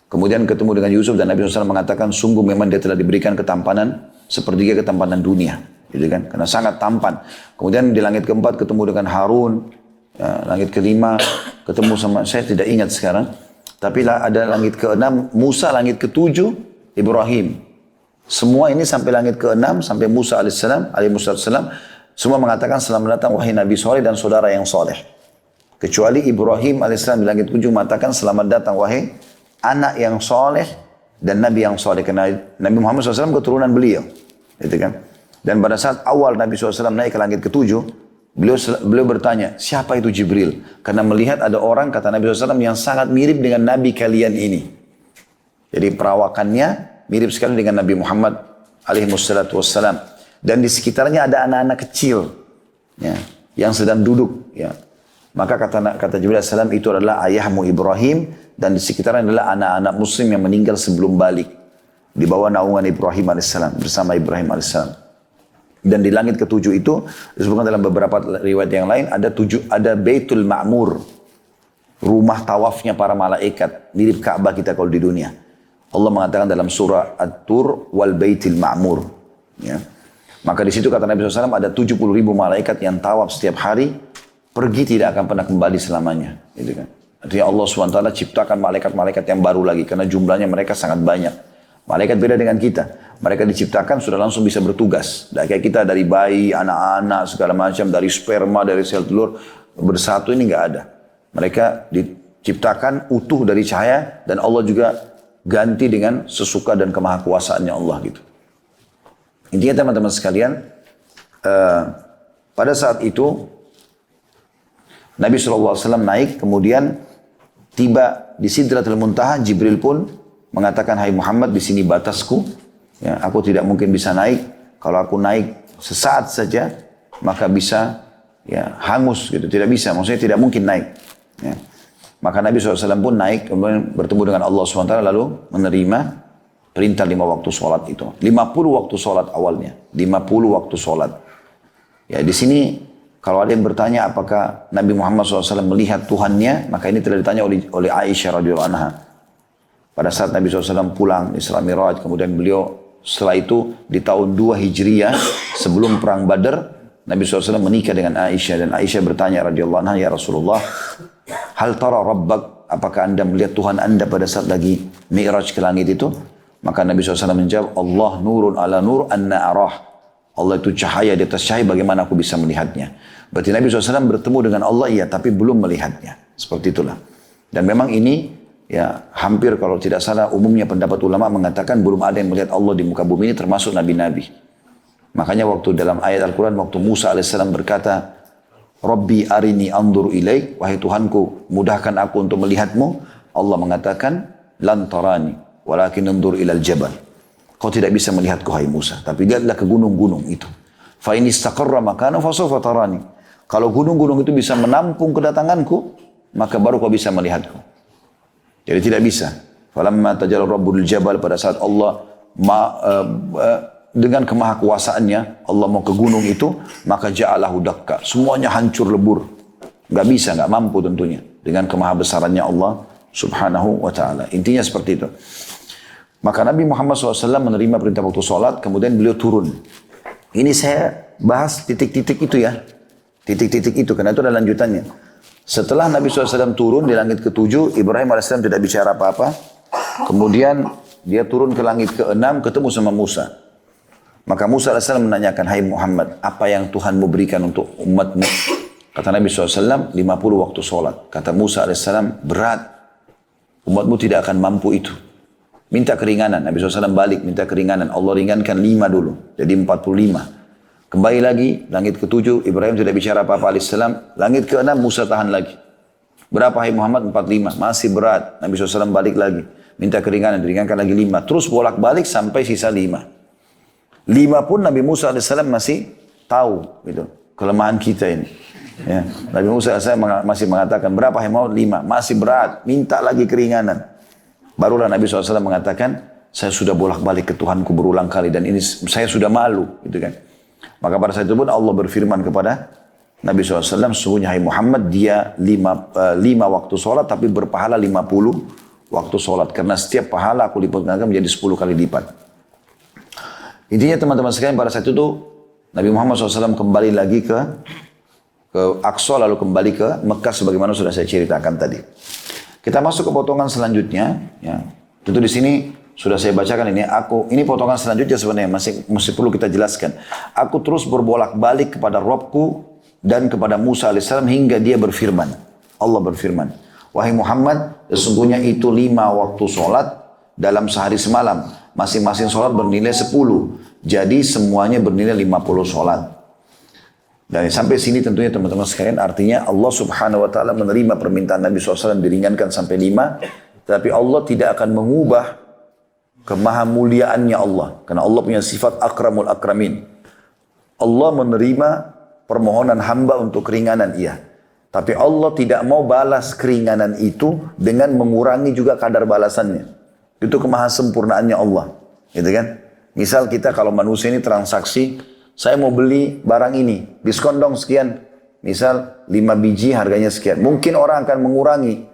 Speaker 2: Kemudian ketemu dengan Yusuf dan Nabi SAW mengatakan, sungguh memang dia telah diberikan ketampanan, sepertiga ketampanan dunia. Gitu kan? Karena sangat tampan. Kemudian di langit keempat ketemu dengan Harun. Ya, langit kelima ketemu sama, saya tidak ingat sekarang. Tapi ada langit keenam, Musa, langit ketujuh, Ibrahim. Semua ini sampai langit keenam, sampai Musa alaihissalam, semua mengatakan selamat datang wahai Nabi soleh dan saudara yang soleh. Kecuali Ibrahim alaihissalam di langit ketujuh mengatakan selamat datang wahai anak yang soleh dan Nabi yang soleh. Karena Nabi Muhammad SAW keturunan beliau. Gitu kan? Dan pada saat awal Nabi SAW naik ke langit ketujuh, beliau bertanya, siapa itu Jibril? Karena melihat ada orang, kata Nabi SAW, yang sangat mirip dengan Nabi kalian ini. Jadi perawakannya mirip sekali dengan Nabi Muhammad alaihissalam. Dan di sekitarnya ada anak-anak kecil, ya, yang sedang duduk. Ya. Maka kata Jibril AS, itu adalah ayahmu Ibrahim, dan di sekitarnya adalah anak-anak muslim yang meninggal sebelum balik. Di bawah naungan Ibrahim AS, bersama Ibrahim AS. Dan di langit ketujuh itu, disebutkan dalam beberapa riwayat yang lain, ada Baitul Ma'mur. Rumah tawafnya para malaikat. Mirip Ka'bah kita kalau di dunia. Allah mengatakan dalam surah At-Tur, wal Baitil Ma'mur. Ya. Maka di situ kata Nabi SAW, ada 70.000 malaikat yang tawaf setiap hari. Pergi tidak akan pernah kembali selamanya. Gitu kan. Artinya Allah SWT ciptakan malaikat-malaikat yang baru lagi. Karena jumlahnya mereka sangat banyak. Malaikat beda dengan kita. Mereka diciptakan sudah langsung bisa bertugas. Kayak kita dari bayi, anak-anak, segala macam. Dari sperma, dari sel telur. Bersatu ini nggak ada. Mereka diciptakan utuh dari cahaya. Dan Allah juga ganti dengan sesuka dan kemahakuasaannya Allah gitu. Intinya teman-teman sekalian. Pada saat itu. Nabi SAW naik. Kemudian tiba di Sidratul Muntaha. Jibril pun mengatakan, hai Muhammad, di sini batasku, ya, aku tidak mungkin bisa naik. Kalau aku naik sesaat saja, maka bisa ya hangus gitu, tidak bisa, maksudnya tidak mungkin naik. Ya. Maka Nabi SAW pun naik, kemudian bertemu dengan Allah SWT, lalu menerima perintah 5 waktu sholat itu. 50 waktu sholat awalnya, 50 waktu sholat. Ya, di sini Kalau ada yang bertanya apakah Nabi Muhammad SAW melihat Tuhannya, maka ini telah ditanya oleh Aisyah radhiyallahu anha. Pada saat Nabi SAW pulang Isra Mi'raj, kemudian beliau setelah itu di tahun 2 Hijriah sebelum perang Badar, Nabi SAW menikah dengan Aisyah, dan Aisyah bertanya radhiyallahu anha, ya Rasulullah, hal tara rabbak, apakah anda melihat Tuhan anda pada saat lagi Mi'raj ke langit itu? Maka Nabi SAW menjawab, Allah nurun ala nur anna arah. Allah itu cahaya di atas cahaya, bagaimana aku bisa melihatnya? Berarti Nabi SAW bertemu dengan Allah, iya, tapi belum melihatnya. Seperti itulah. Dan memang ini, ya hampir kalau tidak salah, umumnya pendapat ulama mengatakan belum ada yang melihat Allah di muka bumi ini, termasuk Nabi-Nabi. Makanya waktu dalam ayat Al-Quran, waktu Musa AS berkata, Rabbi arini andur ilaik, wahai Tuhanku, mudahkan aku untuk melihatmu. Allah mengatakan, lan tarani, walakin andur ilal jabal. Kau tidak bisa melihatku, hai Musa, tapi lihatlah ke gunung-gunung itu. Fa in istaqarra makana fa sawfa tarani. Kalau gunung-gunung itu bisa menampung kedatanganku, maka baru kau bisa melihatku. Jadi tidak bisa. Falamma tajalla rabbul jabal, pada saat Allah dengan kemahakuasaannya Allah mau ke gunung itu, maka ja'alahu dakka. Semuanya hancur lebur. Gak bisa, gak mampu tentunya. Dengan kemahabesarannya Allah subhanahu wa ta'ala. Intinya seperti itu. Maka Nabi Muhammad SAW menerima perintah waktu sholat, kemudian beliau turun. Ini saya bahas titik-titik itu ya. Titik-titik itu, karena itu ada lanjutannya. Setelah Nabi SAW turun di langit ke-7, Ibrahim AS tidak bicara apa-apa. Kemudian dia turun ke langit ke-6, ketemu sama Musa. Maka Musa AS menanyakan, hai Muhammad, apa yang Tuhanmu berikan untuk umatmu? Kata Nabi SAW, 50 waktu sholat. Kata Musa AS, berat. Umatmu tidak akan mampu itu. Minta keringanan. Nabi SAW balik, minta keringanan. Allah ringankan 5 dulu. Jadi 45. Kembali lagi, langit ke-7, Ibrahim tidak bicara apa-apa alaihissalam. Langit ke-6, Musa tahan lagi. Berapa hai Muhammad? 45. Masih berat. Nabi SAW balik lagi. Minta keringanan, diringankan lagi 5. Terus bolak-balik sampai sisa 5. 5 pun Nabi Musa AS masih tahu gitu, kelemahan kita ini. Ya. Nabi Musa AS masih mengatakan, berapa hai Muhammad? 5. Masih berat. Minta lagi keringanan. Barulah Nabi SAW mengatakan, saya sudah bolak-balik ke Tuhanku berulang kali dan ini saya sudah malu, gitu kan. Maka pada saat itu pun Allah berfirman kepada Nabi SAW, sesungguhnya hai Muhammad, dia 5 waktu sholat tapi berpahala 50 waktu sholat. Karena setiap pahala aku lipatkan menjadi 10 kali lipat. Intinya teman-teman sekalian, pada saat itu Nabi Muhammad SAW kembali lagi ke Aqsa, lalu kembali ke Mekah sebagaimana sudah saya ceritakan tadi. Kita masuk ke potongan selanjutnya. Ya. Tentu di sini sudah saya bacakan ini. Ini potongan selanjutnya sebenarnya masih perlu kita jelaskan. Aku terus berbolak-balik kepada Robku dan kepada Musa alaihissalam hingga dia berfirman. Allah berfirman, wahai Muhammad, sesungguhnya itu 5 waktu sholat dalam sehari semalam. Masing-masing sholat bernilai 10. Jadi semuanya bernilai 50 sholat. Dan sampai sini tentunya teman-teman sekalian, artinya Allah subhanahu wa ta'ala menerima permintaan Nabi SAW diringankan sampai 5. Tapi Allah tidak akan mengubah kemahamuliaannya Allah. Karena Allah punya sifat akramul akramin. Allah menerima permohonan hamba untuk keringanan, iya. Tapi Allah tidak mau balas keringanan itu dengan mengurangi juga kadar balasannya. Itu kemahasempurnaannya Allah. Gitu kan? Misal kita kalau manusia ini transaksi, saya mau beli barang ini, diskon dong sekian. Misal 5 biji harganya sekian. Mungkin orang akan mengurangi.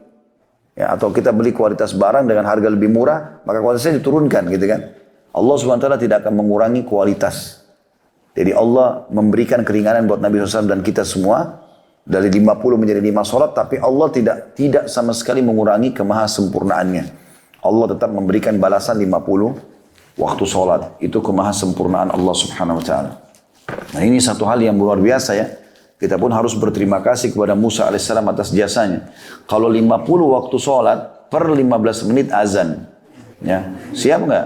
Speaker 2: Ya, atau kita beli kualitas barang dengan harga lebih murah, maka kualitasnya diturunkan gitu kan. Allah SWT tidak akan mengurangi kualitas. Jadi Allah memberikan keringanan buat Nabi SAW dan kita semua. Dari 50 menjadi 5 sholat, tapi Allah tidak sama sekali mengurangi kemahasempurnaannya. Allah tetap memberikan balasan 50 waktu sholat. Itu kemahasempurnaan Allah subhanahu wa ta'ala. Nah ini satu hal yang luar biasa ya. Kita pun harus berterima kasih kepada Musa alaihissalam atas jasanya. Kalau 50 waktu sholat, per 15 menit azan. Ya, siap nggak?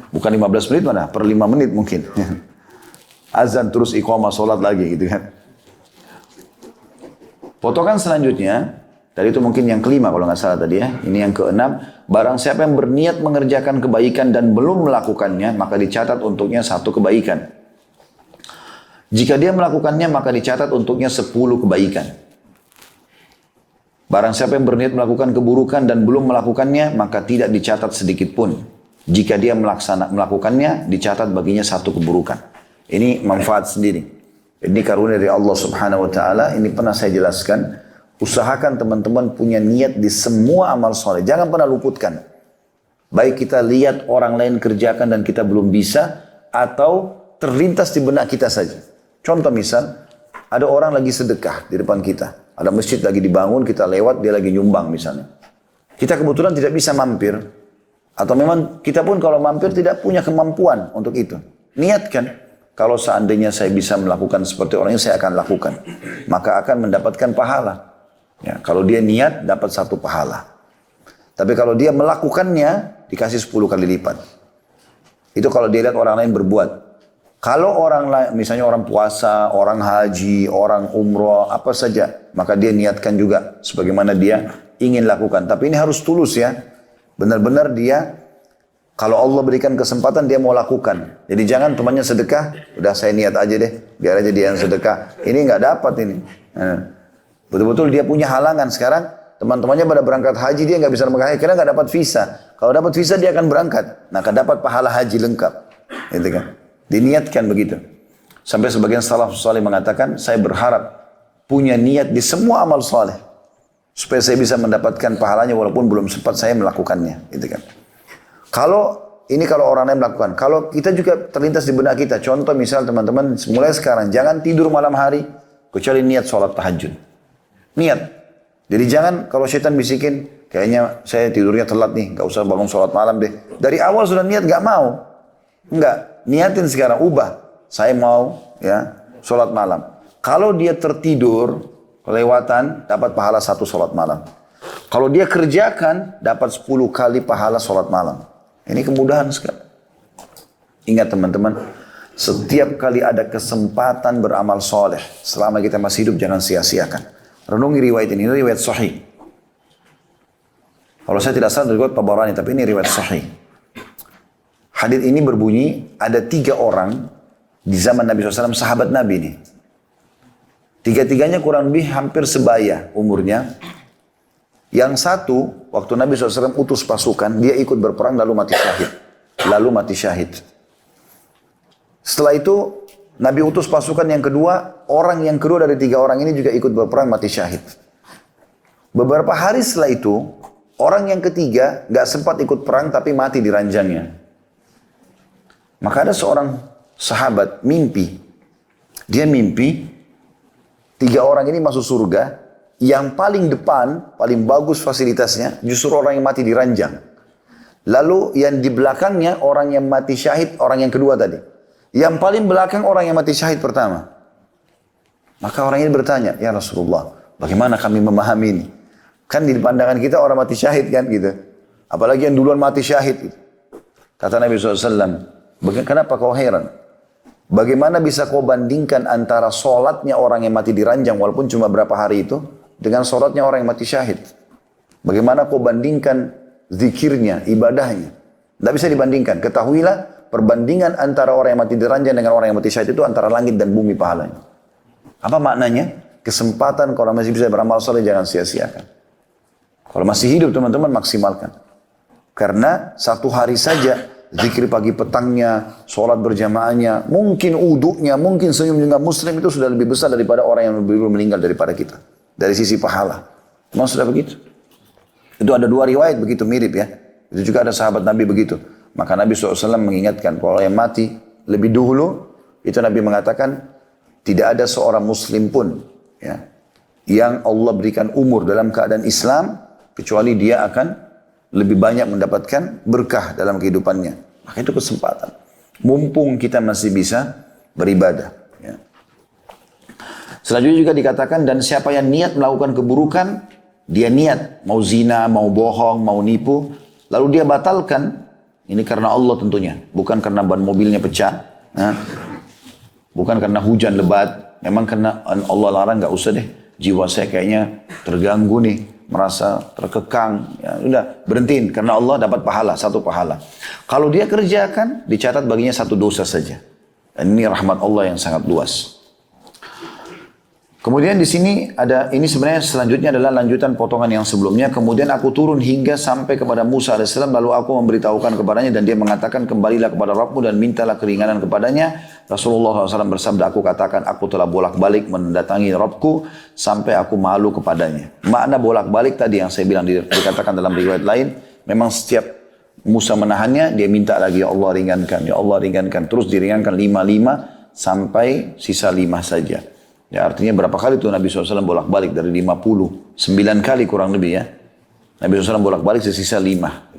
Speaker 2: Bukan 15 menit mana? Per 5 menit mungkin. Azan terus iqamah sholat lagi gitu kan. Potongan selanjutnya, tadi itu mungkin yang kelima kalau nggak salah tadi ya. Ini yang keenam. Barang siapa yang berniat mengerjakan kebaikan dan belum melakukannya, maka dicatat untuknya 1 kebaikan. Jika dia melakukannya, maka dicatat untuknya 10 kebaikan. Barang siapa yang berniat melakukan keburukan dan belum melakukannya, maka tidak dicatat sedikit pun. Jika dia melakukannya, dicatat baginya 1 keburukan. Ini manfaat sendiri. Ini karunia dari Allah Subhanahu wa taala. Ini pernah saya jelaskan. Usahakan teman-teman punya niat di semua amal soleh. Jangan pernah luputkan. Baik kita lihat orang lain kerjakan dan kita belum bisa, atau terlintas di benak kita saja. Contoh misal, ada orang lagi sedekah di depan kita. Ada masjid lagi dibangun, kita lewat, dia lagi nyumbang misalnya. Kita kebetulan tidak bisa mampir. Atau memang kita pun kalau mampir tidak punya kemampuan untuk itu. Niatkan, kalau seandainya saya bisa melakukan seperti orang ini, saya akan lakukan. Maka akan mendapatkan pahala. Ya, kalau dia niat, dapat 1 pahala. Tapi kalau dia melakukannya, dikasih 10 kali lipat. Itu kalau dia lihat orang lain berbuat. Kalau orang lain, misalnya orang puasa, orang haji, orang umroh, apa saja, maka dia niatkan juga sebagaimana dia ingin lakukan. Tapi ini harus tulus ya. Benar-benar dia, kalau Allah berikan kesempatan, dia mau lakukan. Jadi jangan temannya sedekah, udah saya niat aja deh, biar aja dia yang sedekah. Ini nggak dapat ini. Betul-betul dia punya halangan sekarang. Teman-temannya pada berangkat haji, dia nggak bisa berangkat haji karena nggak dapat visa. Kalau dapat visa dia akan berangkat. Nah, akan dapat pahala haji lengkap. Gitu kan? Diniatkan begitu. Sampai sebagian salaf saleh mengatakan, saya berharap punya niat di semua amal saleh supaya saya bisa mendapatkan pahalanya walaupun belum sempat saya melakukannya. Gitu kan? Kalau orang lain melakukan, kalau kita juga terlintas di benak kita. Contoh misal teman-teman, mulai sekarang jangan tidur malam hari kecuali niat sholat tahajud. Niat. Jadi jangan kalau syaitan bisikin, kayaknya saya tidurnya telat nih, gak usah bangun sholat malam deh. Dari awal sudah niat gak mau. Enggak, niatin sekarang, ubah. Saya mau ya sholat malam. Kalau dia tertidur, kelewatan, dapat pahala 1 sholat malam. Kalau dia kerjakan, dapat 10 kali pahala sholat malam. Ini kemudahan sekali. Ingat teman-teman, setiap kali ada kesempatan beramal soleh, selama kita masih hidup jangan sia-siakan. Renungi riwayat ini riwayat sahih. Kalau saya tidak salah riwayat Tabarani, tapi ini riwayat sahih. Hadits ini berbunyi, ada 3 orang di zaman Nabi SAW, sahabat Nabi ini. 3-tiganya kurang lebih hampir sebaya umurnya. Yang satu, waktu Nabi SAW utus pasukan, dia ikut berperang lalu mati syahid. Setelah itu, Nabi utus pasukan yang kedua, orang yang kedua dari 3 orang ini juga ikut berperang mati syahid. Beberapa hari setelah itu, orang yang ketiga gak sempat ikut perang tapi mati di ranjangnya. Maka ada seorang sahabat mimpi. Dia mimpi 3 orang ini masuk surga. Yang paling depan, paling bagus fasilitasnya, justru orang yang mati di ranjang. Lalu yang di belakangnya orang yang mati syahid, orang yang kedua tadi. Yang paling belakang orang yang mati syahid pertama. Maka orang ini bertanya, ya Rasulullah, bagaimana kami memahami ini? Kan di pandangan kita orang mati syahid kan gitu. Apalagi yang duluan mati syahid. Gitu. Kata Nabi SAW, kenapa kau heran? Bagaimana bisa kau bandingkan antara sholatnya orang yang mati di ranjang walaupun cuma berapa hari itu dengan sholatnya orang yang mati syahid? Bagaimana kau bandingkan zikirnya, ibadahnya? Tidak bisa dibandingkan. Ketahuilah perbandingan antara orang yang mati di ranjang dengan orang yang mati syahid itu antara langit dan bumi pahalanya. Apa maknanya? Kesempatan kalau masih bisa beramal soleh jangan sia-siakan. Kalau masih hidup teman-teman maksimalkan. Karena 1 hari saja zikir pagi petangnya, sholat berjamaahnya, mungkin uduknya, mungkin senyum dengan muslim itu sudah lebih besar daripada orang yang belum meninggal daripada kita. Dari sisi pahala. Memang sudah begitu. Itu ada 2 riwayat begitu mirip ya. Itu juga ada sahabat Nabi begitu. Maka Nabi SAW mengingatkan, kalau yang mati lebih dulu, itu Nabi mengatakan, tidak ada seorang muslim pun ya, yang Allah berikan umur dalam keadaan Islam, kecuali dia akan lebih banyak mendapatkan berkah dalam kehidupannya. Maka itu kesempatan. Mumpung kita masih bisa beribadah. Ya. Selanjutnya juga dikatakan, dan siapa yang niat melakukan keburukan, dia niat, mau zina, mau bohong, mau nipu, lalu dia batalkan, ini karena Allah tentunya, bukan karena ban mobilnya pecah, bukan karena hujan lebat, memang karena Allah larang nggak usah deh, jiwa saya kayaknya terganggu nih, merasa terkekang, ya udah berhentiin karena Allah dapat pahala, 1 pahala. Kalau dia kerjakan, dicatat baginya 1 dosa saja. Dan ini rahmat Allah yang sangat luas. Kemudian di sini ada, ini sebenarnya selanjutnya adalah lanjutan potongan yang sebelumnya. Kemudian aku turun hingga sampai kepada Musa AS, lalu aku memberitahukan kepadanya dan dia mengatakan, kembalilah kepada Rabbmu dan mintalah keringanan kepadanya. Rasulullah SAW bersabda, aku katakan aku telah bolak-balik mendatangi Rabbku sampai aku malu kepadanya. Makna bolak-balik tadi yang saya bilang dikatakan dalam riwayat lain, memang setiap Musa menahannya, dia minta lagi, ya Allah ringankan, ya Allah ringankan. Terus diringankan 5 sampai sisa 5 saja. Ya, artinya berapa kali tuh Nabi SAW bolak-balik dari 50, 9 kali kurang lebih ya. Nabi SAW bolak-balik sisa 5.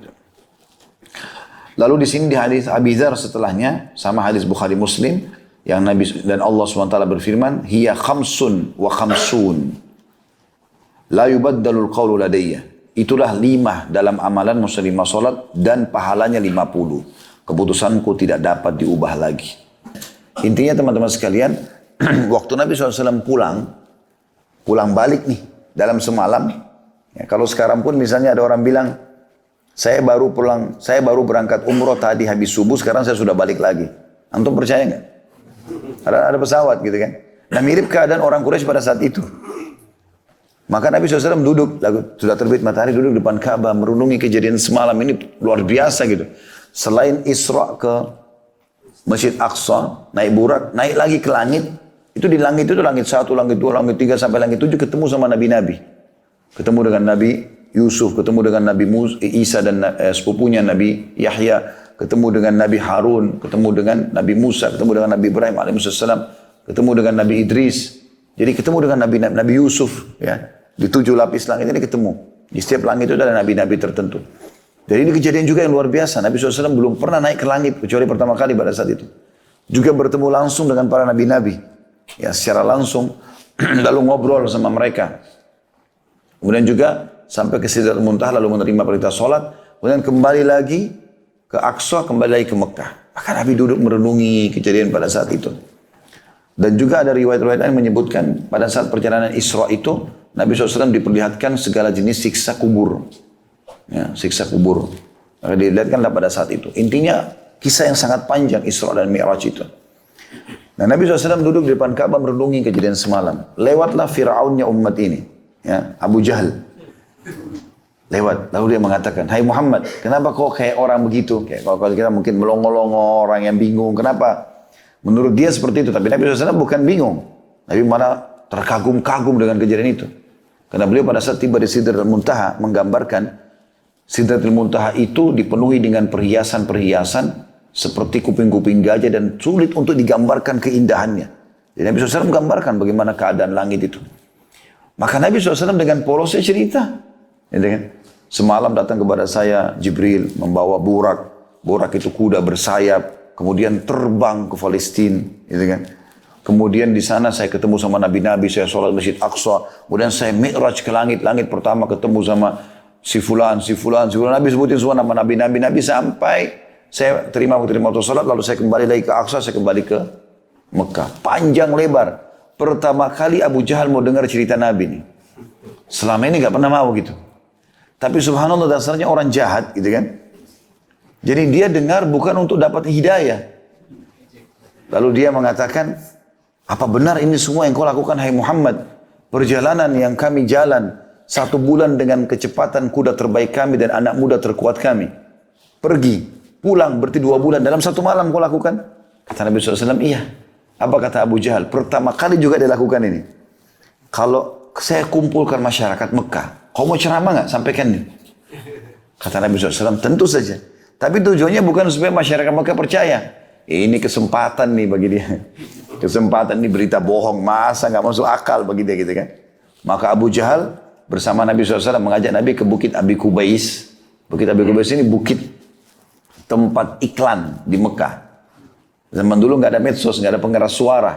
Speaker 2: Lalu di sini di hadis Abi Dzar setelahnya sama hadis Bukhari Muslim yang Nabi dan Allah SWT berfirman, hiya khamsun wa khamsun la yubaddalul qawlu ladayya. Itulah 5 dalam amalan muslimah salat dan pahalanya 50. Keputusanku tidak dapat diubah lagi. Intinya teman-teman sekalian, waktu Nabi SAW pulang balik nih dalam semalam. Ya, kalau sekarang pun misalnya ada orang bilang, saya baru berangkat umroh tadi habis subuh, sekarang saya sudah balik lagi. Antum percaya nggak? Ada pesawat gitu kan. Nah mirip keadaan orang Quraisy pada saat itu. Maka Nabi SAW duduk, sudah terbit matahari, duduk depan Ka'bah, merenungi kejadian semalam ini luar biasa gitu. Selain Isra ke Masjid Aqsa, naik burak, naik lagi ke langit. Itu di langit itu langit 1, langit 2, langit 3 sampai langit 7 ketemu sama nabi-nabi. Ketemu dengan Nabi Yusuf, ketemu dengan Nabi Isa dan sepupunya Nabi Yahya, ketemu dengan Nabi Harun, ketemu dengan Nabi Musa, ketemu dengan Nabi Ibrahim alaihissalam, ketemu dengan Nabi Idris. Jadi ketemu dengan Nabi Yusuf ya. Di 7 lapis langit ini ketemu. Di setiap langit itu ada nabi-nabi tertentu. Jadi ini kejadian juga yang luar biasa. Nabi SAW belum pernah naik ke langit kecuali pertama kali pada saat itu. Juga bertemu langsung dengan para nabi-nabi. Ya secara langsung lalu ngobrol sama mereka. Kemudian juga sampai ke Sidratul Muntaha lalu menerima perintah sholat. Kemudian kembali lagi ke Aqsa, kembali lagi ke Mekah. Maka Nabi duduk merenungi kejadian pada saat itu. Dan juga ada riwayat-riwayat lain menyebutkan pada saat perjalanan Isra itu Nabi SAW diperlihatkan segala jenis siksa kubur. Ya, siksa kubur. Maka dilihatkanlah pada saat itu. Intinya kisah yang sangat panjang Isra dan Mi'raj itu. Nah Nabi SAW duduk di depan Ka'bah merenungi kejadian semalam. Lewatlah Fir'aunnya umat ini. Ya, Abu Jahal. Lewat. Lalu dia mengatakan, hai Muhammad, kenapa kau kayak orang begitu? Kayak kalau kita mungkin melongo-longo, orang yang bingung. Kenapa? Menurut dia seperti itu. Tapi Nabi SAW bukan bingung. Nabi malah terkagum-kagum dengan kejadian itu. Karena beliau pada saat tiba di Sidratul Muntaha menggambarkan Sidratul Muntaha itu dipenuhi dengan perhiasan-perhiasan seperti kuping-kuping gajah dan sulit untuk digambarkan keindahannya. Jadi Nabi SAW menggambarkan bagaimana keadaan langit itu. Maka Nabi SAW dengan polosnya cerita. Gitu kan? Semalam datang kepada saya Jibril membawa burak. Burak itu kuda bersayap. Kemudian terbang ke Palestina. Gitu kan? Kemudian di sana saya ketemu sama Nabi-Nabi. Saya sholat Masjid Aqsa. Kemudian saya mi'raj ke langit. Langit pertama ketemu sama si fulan. Nabi sebutin semua nama Nabi-Nabi. Sampai saya terima waktu sholat. Lalu saya kembali lagi ke Aqsa. Saya kembali ke Mekah. Panjang lebar. Pertama kali Abu Jahal mau dengar cerita Nabi nih. Selama ini gak pernah mau gitu. Tapi subhanallah dasarnya orang jahat gitu kan. Jadi dia dengar bukan untuk dapat hidayah. Lalu dia mengatakan, apa benar ini semua yang kau lakukan hai Muhammad? Perjalanan yang kami jalan 1 bulan dengan kecepatan kuda terbaik kami dan anak muda terkuat kami. Pergi, pulang berarti 2 bulan dalam 1 malam kau lakukan? Kata Nabi SAW, iya. Apa kata Abu Jahal? Pertama kali juga dia lakukan ini. Kalau saya kumpulkan masyarakat Mekah, kau mau ceramah nggak? Sampaikan nih. Kata Nabi SAW, tentu saja. Tapi tujuannya bukan supaya masyarakat Mekah percaya. Ini kesempatan nih bagi dia. Kesempatan nih berita bohong. Masa nggak masuk akal bagi dia gitu kan. Maka Abu Jahal bersama Nabi SAW mengajak Nabi ke Bukit Abi Kubais. Bukit Abi Kubais ini bukit tempat iklan di Mekah. Zaman dulu nggak ada medsos, nggak ada pengeras suara.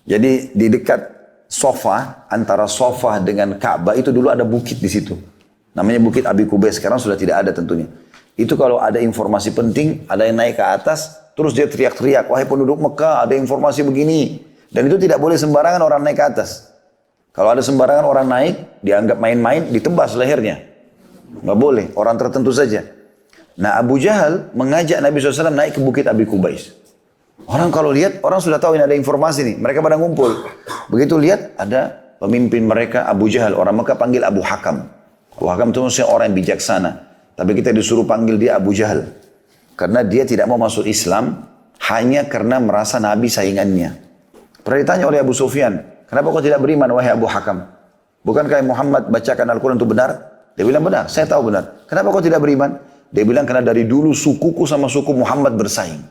Speaker 2: Jadi di dekat sofa, antara sofa dengan Ka'bah itu dulu ada bukit di situ. Namanya Bukit Abi Kubais, sekarang sudah tidak ada tentunya. Itu kalau ada informasi penting, ada yang naik ke atas, terus dia teriak-teriak, wahai penduduk Mekah, ada informasi begini. Dan itu tidak boleh sembarangan orang naik ke atas. Kalau ada sembarangan orang naik, dianggap main-main, ditebas lehernya. Nggak boleh, orang tertentu saja. Nah Abu Jahal mengajak Nabi SAW naik ke Bukit Abi Kubais. Orang kalau lihat, orang sudah tahu ini ada informasi nih. Mereka pada ngumpul. Begitu lihat, ada pemimpin mereka Abu Jahal. Orang Mekah panggil Abu Hakam. Abu Hakam itu maksudnya orang yang bijaksana. Tapi kita disuruh panggil dia Abu Jahal. Karena dia tidak mau masuk Islam hanya karena merasa Nabi saingannya. Pernah ditanya oleh Abu Sufyan, kenapa kau tidak beriman wahai Abu Hakam? Bukankah Muhammad bacakan Al-Quran itu benar? Dia bilang benar, saya tahu benar. Kenapa kau tidak beriman? Dia bilang karena dari dulu sukuku sama suku Muhammad bersaing.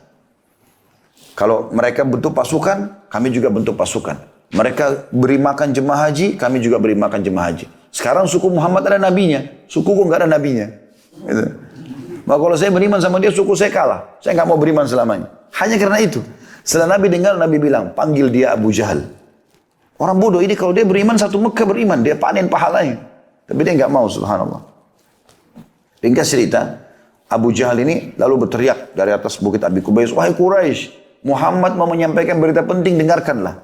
Speaker 2: Kalau mereka bentuk pasukan, kami juga bentuk pasukan. Mereka beri makan jemaah haji, kami juga beri makan jemaah haji. Sekarang suku Muhammad ada nabinya, sukuku nggak ada nabinya. Gitu. Maka kalau saya beriman sama dia, suku saya kalah. Saya nggak mau beriman selamanya. Hanya karena itu. Setelah Nabi dengar, Nabi bilang, panggil dia Abu Jahal. Orang bodoh ini kalau dia beriman, satu Mekah beriman, dia panen pahalanya. Tapi dia nggak mau, subhanallah. Ringkas cerita, Abu Jahal ini lalu berteriak dari atas bukit Abi Kubais, wahai Quraisy, Muhammad mau menyampaikan berita penting, dengarkanlah.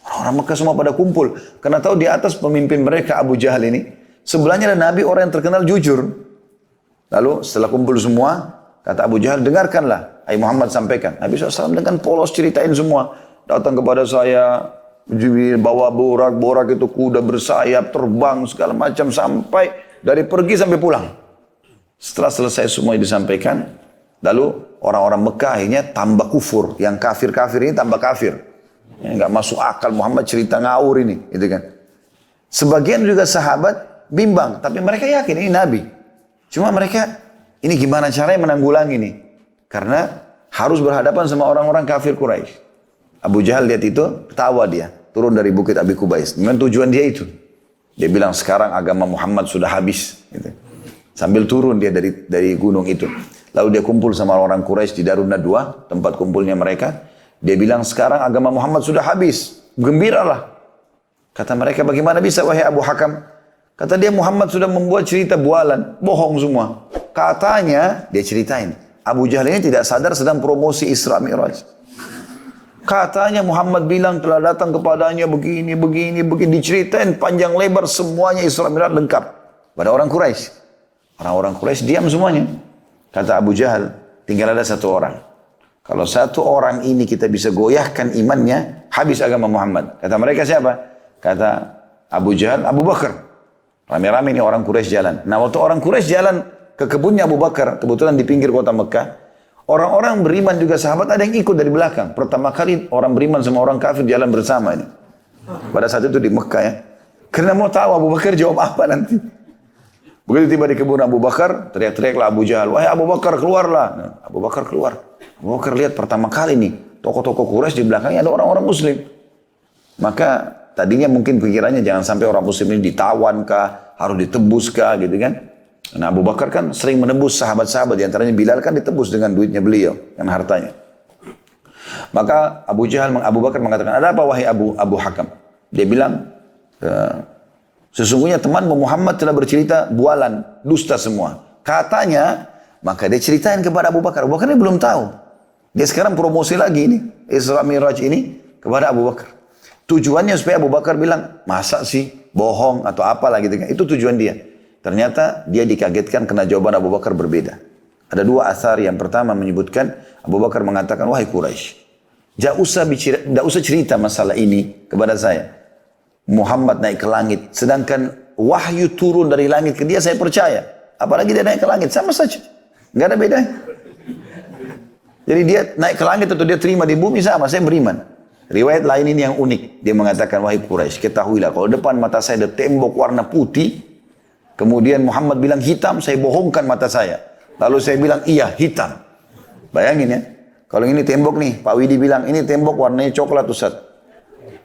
Speaker 2: Orang Mekah semua pada kumpul. Karena tahu di atas pemimpin mereka Abu Jahal ini, sebelahnya ada Nabi orang yang terkenal jujur. Lalu setelah kumpul semua, kata Abu Jahal, dengarkanlah. Hai Muhammad sampaikan. Nabi SAW dengan polos ceritain semua. Datang kepada saya, bawa borak itu kuda bersayap, terbang segala macam sampai dari pergi sampai pulang. Setelah selesai semua disampaikan, lalu orang-orang Mekah akhirnya tambah kufur. Yang kafir-kafir ini tambah kafir. Ya, nggak masuk akal Muhammad cerita ngawur ini, gitu kan. Sebagian juga sahabat bimbang, tapi mereka yakin ini Nabi. Cuma mereka ini gimana caranya menanggulangi ini? Karena harus berhadapan sama orang-orang kafir Quraisy. Abu Jahal lihat itu, ketawa dia. Turun dari bukit Abi Kubais. Dengan tujuan dia itu. Dia bilang sekarang agama Muhammad sudah habis. Gitu. Sambil turun dia dari gunung itu. Lalu dia kumpul sama orang Quraisy di Darun Nadwa, tempat kumpulnya mereka. Dia bilang sekarang agama Muhammad sudah habis. Gembiralah. Kata mereka, bagaimana bisa wahai Abu Hakam? Kata dia, Muhammad sudah membuat cerita bualan. Bohong semua. Katanya, dia ceritain. Abu Jahal ini tidak sadar sedang promosi Isra Mi'raj. Katanya Muhammad bilang telah datang kepadanya begini. Diceritain panjang lebar semuanya Isra Mi'raj lengkap. Pada orang Quraisy. Orang-orang Quraisy diam semuanya. Kata Abu Jahal, tinggal ada satu orang. Kalau satu orang ini kita bisa goyahkan imannya, habis agama Muhammad. Kata mereka siapa? Kata Abu Jahal, Abu Bakar. Rame-rame ini orang Quraisy jalan. Nah waktu orang Quraisy jalan ke kebunnya Abu Bakar, kebetulan di pinggir kota Mekah, orang-orang beriman juga sahabat ada yang ikut dari belakang. Pertama kali orang beriman sama orang kafir jalan bersama ini. Pada saat itu di Mekah ya. Karena mau tahu Abu Bakar jawab apa nanti. Begitu tiba di kebun Abu Bakar, teriak-teriaklah Abu Jahal, wahai Abu Bakar keluarlah. Nah, Abu Bakar keluar. Abu Bakar lihat pertama kali nih, tokoh-tokoh Quraisy di belakangnya ada orang-orang Muslim. Maka tadinya mungkin pikirannya jangan sampai orang Muslim ini ditawan kah, harus ditebus kah gitu kan. Nah Abu Bakar kan sering menebus sahabat-sahabat, diantaranya Bilal kan ditebus dengan duitnya beliau, dengan hartanya. Maka Abu Bakar mengatakan, ada apa wahai Abu Hakam? Dia bilang, sesungguhnya teman Muhammad telah bercerita bualan, dusta semua. Katanya, maka dia ceritain kepada Abu Bakar. Abu Bakar ini belum tahu. Dia sekarang promosi lagi ini, Isra Mi'raj ini kepada Abu Bakar. Tujuannya supaya Abu Bakar bilang, masa sih bohong atau apalah gitu kan. Itu tujuan dia. Ternyata dia dikagetkan karena jawaban Abu Bakar berbeda. Ada dua asar. Yang pertama menyebutkan Abu Bakar mengatakan, wahai Quraisy, tidak usah cerita masalah ini kepada saya. Muhammad naik ke langit, sedangkan wahyu turun dari langit ke dia, saya percaya. Apalagi dia naik ke langit, sama saja. Nggak ada bedanya. Jadi dia naik ke langit atau dia terima di bumi sama, saya beriman. Riwayat lain ini yang unik. Dia mengatakan, wahai Quraisy, ketahuilah kalau depan mata saya ada tembok warna putih, kemudian Muhammad bilang hitam, saya bohongkan mata saya. Lalu saya bilang, iya hitam. Bayangin ya, kalau ini tembok nih, Pak Widi bilang, ini tembok warnanya coklat Ustaz.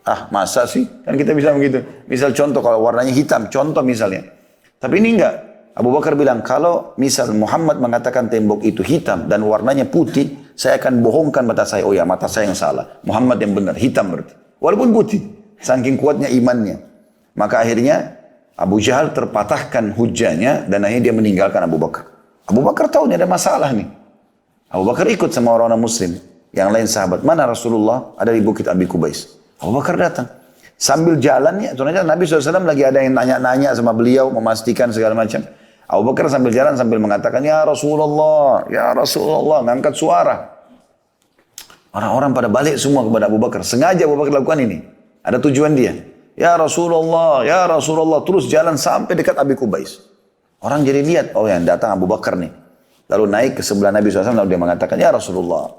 Speaker 2: Ah masa sih? Kan kita bisa begitu. Misal contoh kalau warnanya hitam, contoh misalnya. Tapi ini enggak. Abu Bakar bilang, kalau misal Muhammad mengatakan tembok itu hitam dan warnanya putih, saya akan bohongkan mata saya. Oh ya, mata saya yang salah. Muhammad yang benar, hitam berarti. Walaupun putih, saking kuatnya imannya. Maka akhirnya Abu Jahal terpatahkan hujahnya dan akhirnya dia meninggalkan Abu Bakar. Abu Bakar tahu ini ada masalah nih. Abu Bakar ikut sama orang-orang Muslim. Yang lain sahabat, mana Rasulullah? Ada di bukit Abi Kubais. Abu Bakar datang. Sambil jalannya, sebenarnya Nabi SAW lagi ada yang nanya-nanya sama beliau, memastikan segala macam. Abu Bakar sambil jalan sambil mengatakan, ya Rasulullah, ngangkat suara. Orang-orang pada balik semua kepada Abu Bakar. Sengaja Abu Bakar lakukan ini. Ada tujuan dia. Ya Rasulullah, terus jalan sampai dekat Abi Kubais. Orang jadi lihat, oh yang datang Abu Bakar nih. Lalu naik ke sebelah Nabi SAW, lalu dia mengatakan, ya Rasulullah,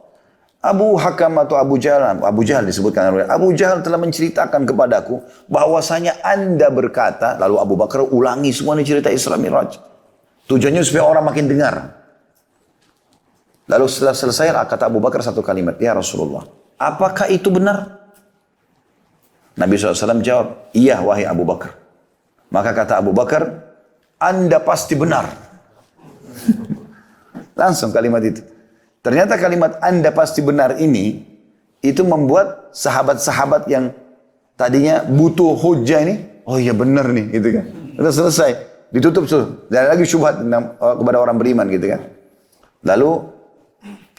Speaker 2: Abu Hakam atau Abu Jahal disebutkan oleh Abu Jahal telah menceritakan kepadaku bahwasanya Anda berkata, lalu Abu Bakar ulangi semua ini cerita Isra Mi'raj. Tujuannya supaya orang makin dengar. Lalu setelah selesai kata Abu Bakar satu kalimat, ya Rasulullah, apakah itu benar? Nabi SAW jawab, iya wahai Abu Bakar. Maka kata Abu Bakar, Anda pasti benar. Langsung kalimat itu. Ternyata kalimat Anda pasti benar ini, itu membuat sahabat-sahabat yang tadinya butuh hujah ini, oh iya benar nih, gitu kan. Sudah selesai, ditutup tuh. Tidak lagi syubhat kepada orang beriman, gitu kan. Lalu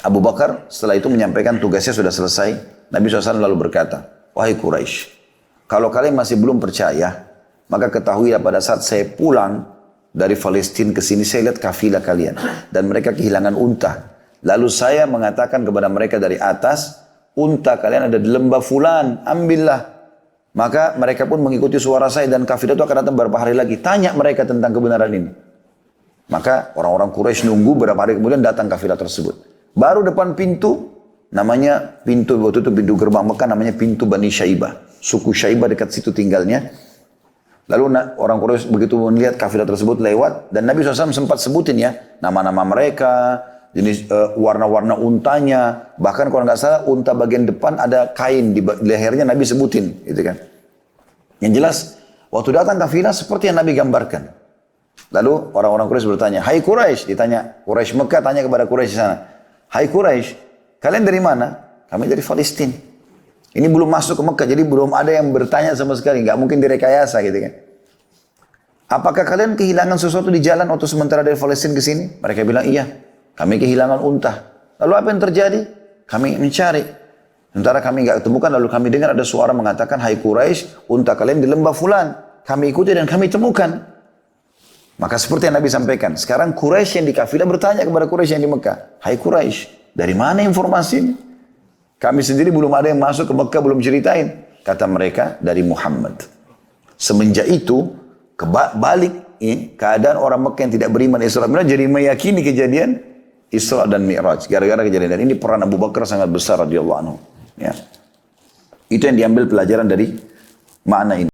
Speaker 2: Abu Bakar setelah itu menyampaikan tugasnya sudah selesai. Nabi SAW lalu berkata, wahai Quraisy, kalau kalian masih belum percaya, maka ketahuilah pada saat saya pulang dari Palestina ke sini, saya lihat kafilah kalian. Dan mereka kehilangan unta. Lalu saya mengatakan kepada mereka dari atas, unta kalian ada di lembah fulan, ambillah. Maka mereka pun mengikuti suara saya dan kafilah itu akan datang beberapa hari lagi. Tanya mereka tentang kebenaran ini. Maka orang-orang Quraisy nunggu beberapa hari kemudian datang kafilah tersebut. Baru depan pintu, namanya pintu, waktu itu pintu gerbang Mekah namanya pintu Bani Syaibah. Suku Syaibah dekat situ tinggalnya. Lalu orang Quraisy begitu melihat kafilah tersebut lewat, dan Nabi SAW sempat sebutin ya, nama-nama mereka, jenis warna-warna untanya, bahkan kalau nggak salah unta bagian depan ada kain di lehernya Nabi sebutin, gitu kan. Yang jelas waktu datang kafilah seperti yang Nabi gambarkan. Lalu orang-orang Quraisy bertanya, hai Quraisy, ditanya Quraisy Mekah tanya kepada Quraisy di sana, hai Quraisy, kalian dari mana? Kami dari Palestina. Ini belum masuk ke Mekah, jadi belum ada yang bertanya sama sekali, nggak mungkin direkayasa, gitu kan. Apakah kalian kehilangan sesuatu di jalan waktu sementara dari Palestina ke sini? Mereka bilang iya. Kami kehilangan unta. Lalu apa yang terjadi? Kami mencari. Sementara kami nggak temukan, lalu kami dengar ada suara mengatakan, hai Quraisy, unta kalian di lembah fulan. Kami ikuti dan kami temukan. Maka seperti yang Nabi sampaikan, sekarang Quraisy yang di kafilah bertanya kepada Quraisy yang di Mekah, hai Quraisy, dari mana informasi ini? Kami sendiri belum ada yang masuk ke Mekah, belum ceritain. Kata mereka, dari Muhammad. Semenjak itu, kebalik keadaan orang Mekah yang tidak beriman Isra Mi'raj jadi meyakini kejadian Isra dan Mi'raj. Gara-gara kejadian. Dan ini peran Abu Bakar sangat besar radhiyallahu anhu. Ya. Itu yang diambil pelajaran dari makna ini.